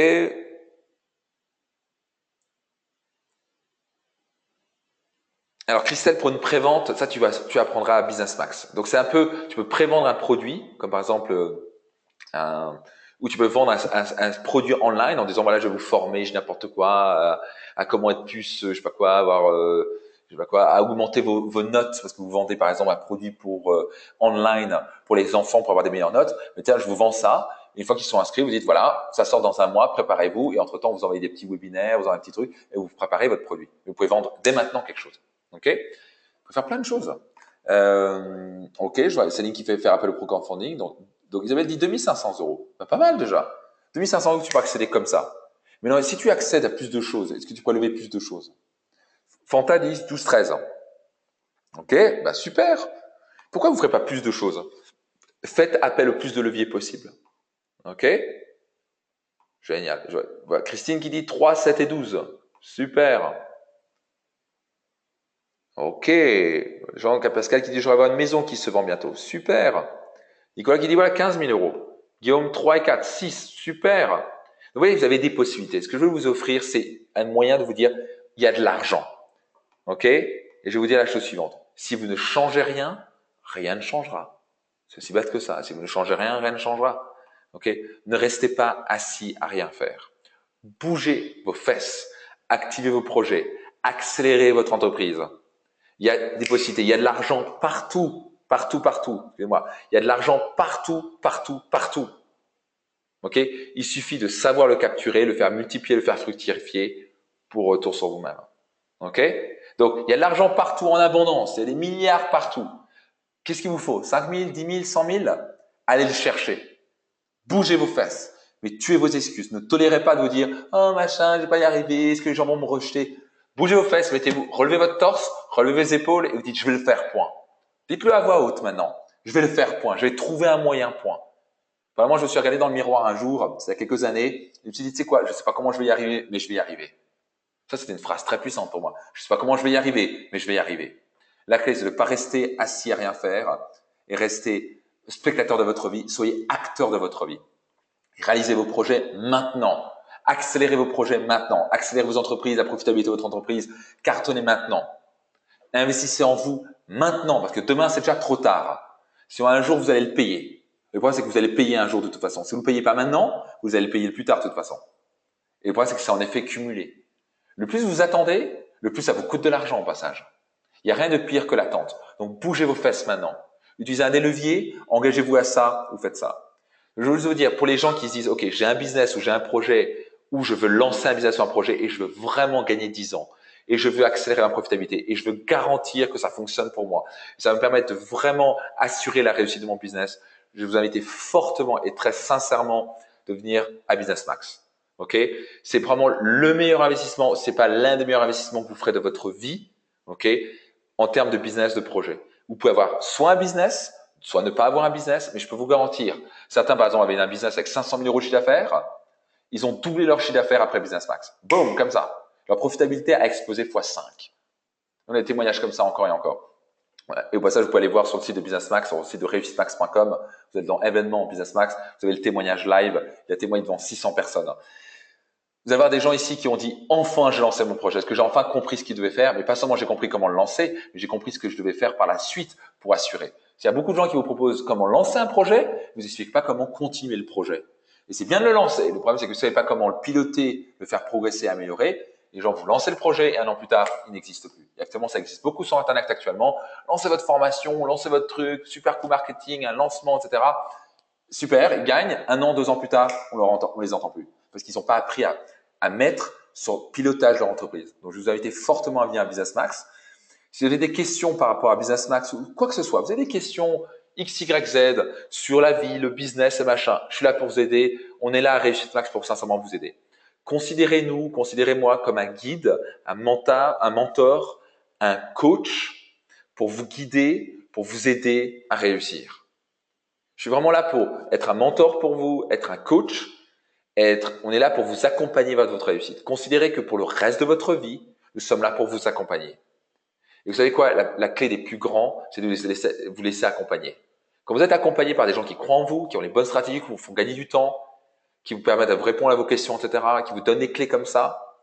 Alors, Christelle, pour une prévente, ça, tu apprendras à Business Max. Donc, c'est un peu, tu peux prévendre un produit, comme par exemple, ou tu peux vendre un produit online en disant, voilà, je vais vous former, je n'importe quoi, à comment être plus, je sais pas quoi, avoir, je sais pas quoi, à augmenter vos notes, parce que vous vendez, par exemple, un produit pour online pour les enfants pour avoir des meilleures notes. Mais tiens, je vous vends ça. Une fois qu'ils sont inscrits, vous dites, voilà, ça sort dans un mois, préparez-vous. Et entre-temps, vous envoyez des petits webinaires, vous envoyez un petit truc, et vous préparez votre produit. Vous pouvez vendre dès maintenant quelque chose. Ok? Vous pouvez faire plein de choses. Ok, je vois Céline qui fait faire appel au crowdfunding. Donc Isabelle dit 2500 €. Pas mal déjà. 2500 €, tu peux accéder comme ça. Mais non, si tu accèdes à plus de choses, est-ce que tu peux lever plus de choses? Fanta dit 12, 13. Ok, super. Pourquoi vous ne ferez pas plus de choses? Faites appel au plus de leviers possible. Ok? Génial. Voilà. Christine qui dit 3, 7 et 12. Super. Ok. Jean-Pascal qui dit je vais avoir une maison qui se vend bientôt. Super. Nicolas qui dit voilà 15 000 €. Guillaume 3 et 4, 6. Super. Vous voyez, vous avez des possibilités. Ce que je veux vous offrir, c'est un moyen de vous dire il y a de l'argent. Ok? Et je vais vous dire la chose suivante. Si vous ne changez rien, rien ne changera. C'est aussi bête que ça. Si vous ne changez rien, rien ne changera. Ok? Ne restez pas assis à rien faire. Bougez vos fesses. Activez vos projets. Accélérez votre entreprise. Il y a des possibilités. Il y a de l'argent partout. Partout, partout. Excusez-moi. Il y a de l'argent partout, partout, partout. Ok? Il suffit de savoir le capturer, le faire multiplier, le faire fructifier pour retour sur vous-même. Ok? Donc, il y a de l'argent partout en abondance. Il y a des milliards partout. Qu'est-ce qu'il vous faut? 5 000, 10 000, 100 000? Allez le chercher. Bougez vos fesses. Mais tuez vos excuses. Ne tolérez pas de vous dire « Oh machin, je vais pas y arriver. Est-ce que les gens vont me rejeter ?» Bougez vos fesses, mettez-vous, relevez votre torse, relevez vos épaules et vous dites « Je vais le faire, point. » Dites-le à voix haute maintenant. Je vais le faire, point. Je vais trouver un moyen, point. Vraiment, je me suis regardé dans le miroir un jour, c'est il y a quelques années. Je me suis dit, tu sais quoi, je ne sais pas comment je vais y arriver, mais je vais y arriver. Ça, c'était une phrase très puissante pour moi. Je ne sais pas comment je vais y arriver, mais je vais y arriver. La clé, c'est de ne pas rester assis à rien faire et rester spectateur de votre vie. Soyez acteur de votre vie. Réalisez vos projets maintenant. Accélérez vos projets maintenant. Accélérez vos entreprises, la profitabilité de votre entreprise. Cartonnez maintenant. Investissez en vous maintenant parce que demain, c'est déjà trop tard. Si un jour, vous allez le payer. Le problème, c'est que vous allez payer un jour de toute façon. Si vous ne payez pas maintenant, vous allez le payer plus tard de toute façon. Et le problème, c'est que c'est en effet cumulé. Le plus vous attendez, le plus ça vous coûte de l'argent au passage. Il n'y a rien de pire que l'attente. Donc, bougez vos fesses maintenant. Utilisez un des leviers, engagez-vous à ça, vous faites ça. Je veux vous dire, pour les gens qui se disent, OK, j'ai un business ou j'ai un projet ou je veux lancer un business ou un projet et je veux vraiment gagner 10 ans et je veux accélérer ma profitabilité et je veux garantir que ça fonctionne pour moi. Ça va me permettre de vraiment assurer la réussite de mon business. Je vais vous inviter fortement et très sincèrement de venir à Business Max. Ok, c'est vraiment le meilleur investissement. C'est pas l'un des meilleurs investissements que vous ferez de votre vie. Ok, en termes de business, de projet. Vous pouvez avoir soit un business, soit ne pas avoir un business, mais je peux vous garantir. Certains, par exemple, avaient un business avec 500 000 € de chiffre d'affaires. Ils ont doublé leur chiffre d'affaires après Business Max. Boum, comme ça. Leur profitabilité a explosé x5. On a des témoignages comme ça encore et encore. Voilà. Et au passage, vous pouvez aller voir sur le site de Business Max, sur le site de réussitemax.com. Vous êtes dans événements Business Max. Vous avez le témoignage live. Il a témoigné devant 600 personnes. Vous allez avoir des gens ici qui ont dit « Enfin, j'ai lancé mon projet. Est-ce que j'ai enfin compris ce qu'il devait faire ?» Mais pas seulement j'ai compris comment le lancer, mais j'ai compris ce que je devais faire par la suite pour assurer. Il y a beaucoup de gens qui vous proposent comment lancer un projet, mais ils ne expliquent pas comment continuer le projet. Et c'est bien de le lancer. Le problème, c'est que vous ne savez pas comment le piloter, le faire progresser, améliorer. Les gens, vous lancez le projet et un an plus tard, il n'existe plus. Et actuellement, ça existe beaucoup sur Internet actuellement. Lancez votre formation, lancez votre truc, super coup marketing, un lancement, etc. Super, ils gagnent. Un an, 2 ans plus tard, on les entend plus. Parce qu'ils n'ont pas appris à mettre sur le pilotage de leur entreprise. Donc, je vous invite fortement à venir à Business Max. Si vous avez des questions par rapport à Business Max ou quoi que ce soit, vous avez des questions X, Y, Z sur la vie, le business et machin, je suis là pour vous aider. On est là à Réussite Max pour sincèrement vous aider. Considérez-nous, considérez-moi comme un guide, un mentor, un coach pour vous guider, pour vous aider à réussir. Je suis vraiment là pour être un mentor pour vous, être un coach, on est là pour vous accompagner vers votre réussite. Considérez que pour le reste de votre vie, nous sommes là pour vous accompagner. Et vous savez quoi, la clé des plus grands, c'est de vous laisser accompagner. Quand vous êtes accompagné par des gens qui croient en vous, qui ont les bonnes stratégies, qui vous font gagner du temps, qui vous permettent de répondre à vos questions, etc., qui vous donnent des clés comme ça,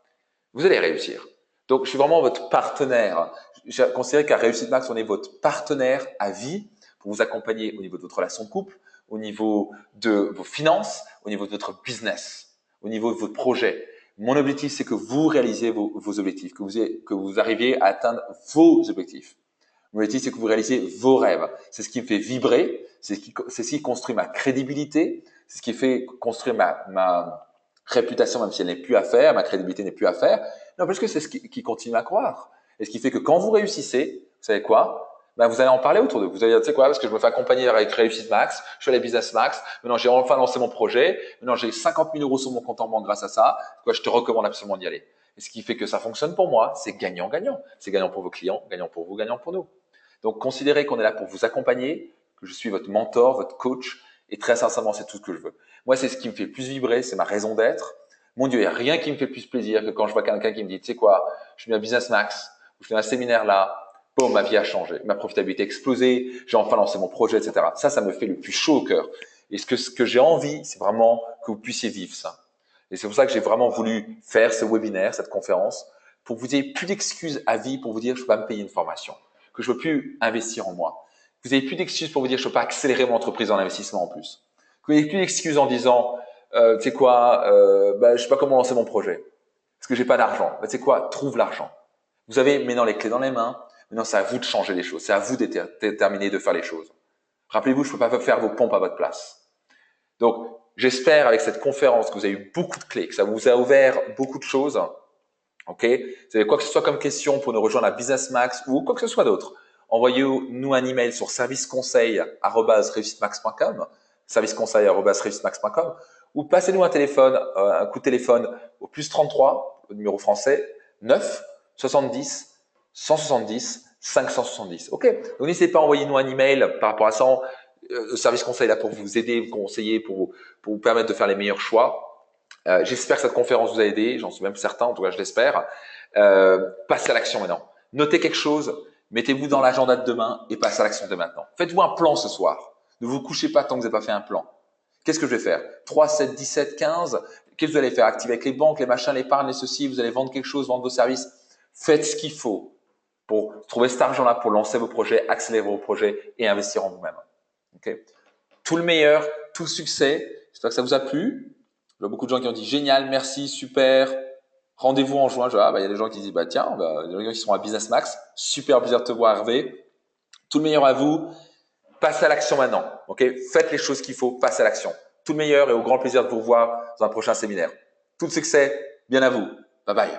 vous allez réussir. Donc, je suis vraiment votre partenaire. Je considère qu'à Réussite Max, on est votre partenaire à vie pour vous accompagner au niveau de votre relation de couple, au niveau de vos finances, au niveau de votre business, au niveau de votre projet. Mon objectif, c'est que vous réalisez vos objectifs, que vous arriviez à atteindre vos objectifs. Mon objectif, c'est que vous réalisez vos rêves. C'est ce qui me fait vibrer, c'est ce qui construit ma crédibilité, c'est ce qui fait construire ma réputation, même si elle n'est plus à faire, ma crédibilité n'est plus à faire. Non, parce que c'est ce qui continue à croire. Et ce qui fait que quand vous réussissez, vous savez quoi? Ben, vous allez en parler autour de vous. Vous allez dire, tu sais quoi, parce que je me fais accompagner avec Réussite Max, je suis allé Business Max, maintenant j'ai enfin lancé mon projet, maintenant j'ai 50 000 € sur mon compte en banque grâce à ça, quoi, je te recommande absolument d'y aller. Et ce qui fait que ça fonctionne pour moi, c'est gagnant-gagnant. C'est gagnant pour vos clients, gagnant pour vous, gagnant pour nous. Donc, considérez qu'on est là pour vous accompagner, que je suis votre mentor, votre coach, et très sincèrement, c'est tout ce que je veux. Moi, c'est ce qui me fait le plus vibrer, c'est ma raison d'être. Mon Dieu, il n'y a rien qui me fait plus plaisir que quand je vois quelqu'un qui me dit, tu sais quoi, je suis à Business Max, ou je fais un séminaire là, boum, ma vie a changé, ma profitabilité a explosé, j'ai enfin lancé mon projet, etc. Ça me fait le plus chaud au cœur. Et ce que j'ai envie, c'est vraiment que vous puissiez vivre ça. Et c'est pour ça que j'ai vraiment voulu faire ce webinaire, cette conférence, pour que vous ayez plus d'excuses à vie pour vous dire, je ne peux pas me payer une formation, que je ne peux plus investir en moi. Vous n'avez plus d'excuses pour vous dire, je ne peux pas accélérer mon entreprise en investissement en plus. Vous n'avez plus d'excuses en disant, tu sais quoi, je ne sais pas comment lancer mon projet, parce que j'ai pas d'argent. Tu sais quoi, trouve l'argent. Vous avez maintenant les clés dans les mains. Maintenant, c'est à vous de changer les choses. C'est à vous de déterminer de faire les choses. Rappelez-vous, je ne peux pas faire vos pompes à votre place. Donc, j'espère avec cette conférence que vous avez eu beaucoup de clés, que ça vous a ouvert beaucoup de choses. Ok, vous avez quoi que ce soit comme question pour nous rejoindre à Business Max ou quoi que ce soit d'autre, envoyez-nous un email sur serviceconseil@réussitemax.com, serviceconseil@réussitemax.com, ou passez-nous un coup de téléphone au +33, le numéro français, 9 70 170 570. Ok, donc n'hésitez pas à envoyer nous un email par rapport à ça. Le service conseil est là pour vous aider, vous conseiller, pour vous permettre de faire les meilleurs choix. J'espère que cette conférence vous a aidé, j'en suis même certain, en tout cas je l'espère. Passez à l'action maintenant. Notez quelque chose, mettez-vous dans l'agenda de demain et passez à l'action de maintenant. Faites-vous un plan ce soir. Ne vous couchez pas tant que vous n'avez pas fait un plan. Qu'est-ce que je vais faire? 3, 7, 17, 15. Qu'est-ce que vous allez faire? Activer avec les banques, les machins, l'épargne, les ceci. Vous allez vendre quelque chose, vendre vos services. Faites ce qu'il faut pour trouver cet argent-là, pour lancer vos projets, accélérer vos projets et investir en vous-même. Okay? Tout le meilleur, tout le succès. J'espère que ça vous a plu. Il y a beaucoup de gens qui ont dit génial, merci, super. Rendez-vous en juin. Il y a des gens qui disent tiens, il y a des gens qui seront à Business Max. Super plaisir de te voir, Hervé. Tout le meilleur à vous. Passez à l'action maintenant. Ok, faites les choses qu'il faut. Passez à l'action. Tout le meilleur et au grand plaisir de vous revoir dans un prochain séminaire. Tout le succès. Bien à vous. Bye bye.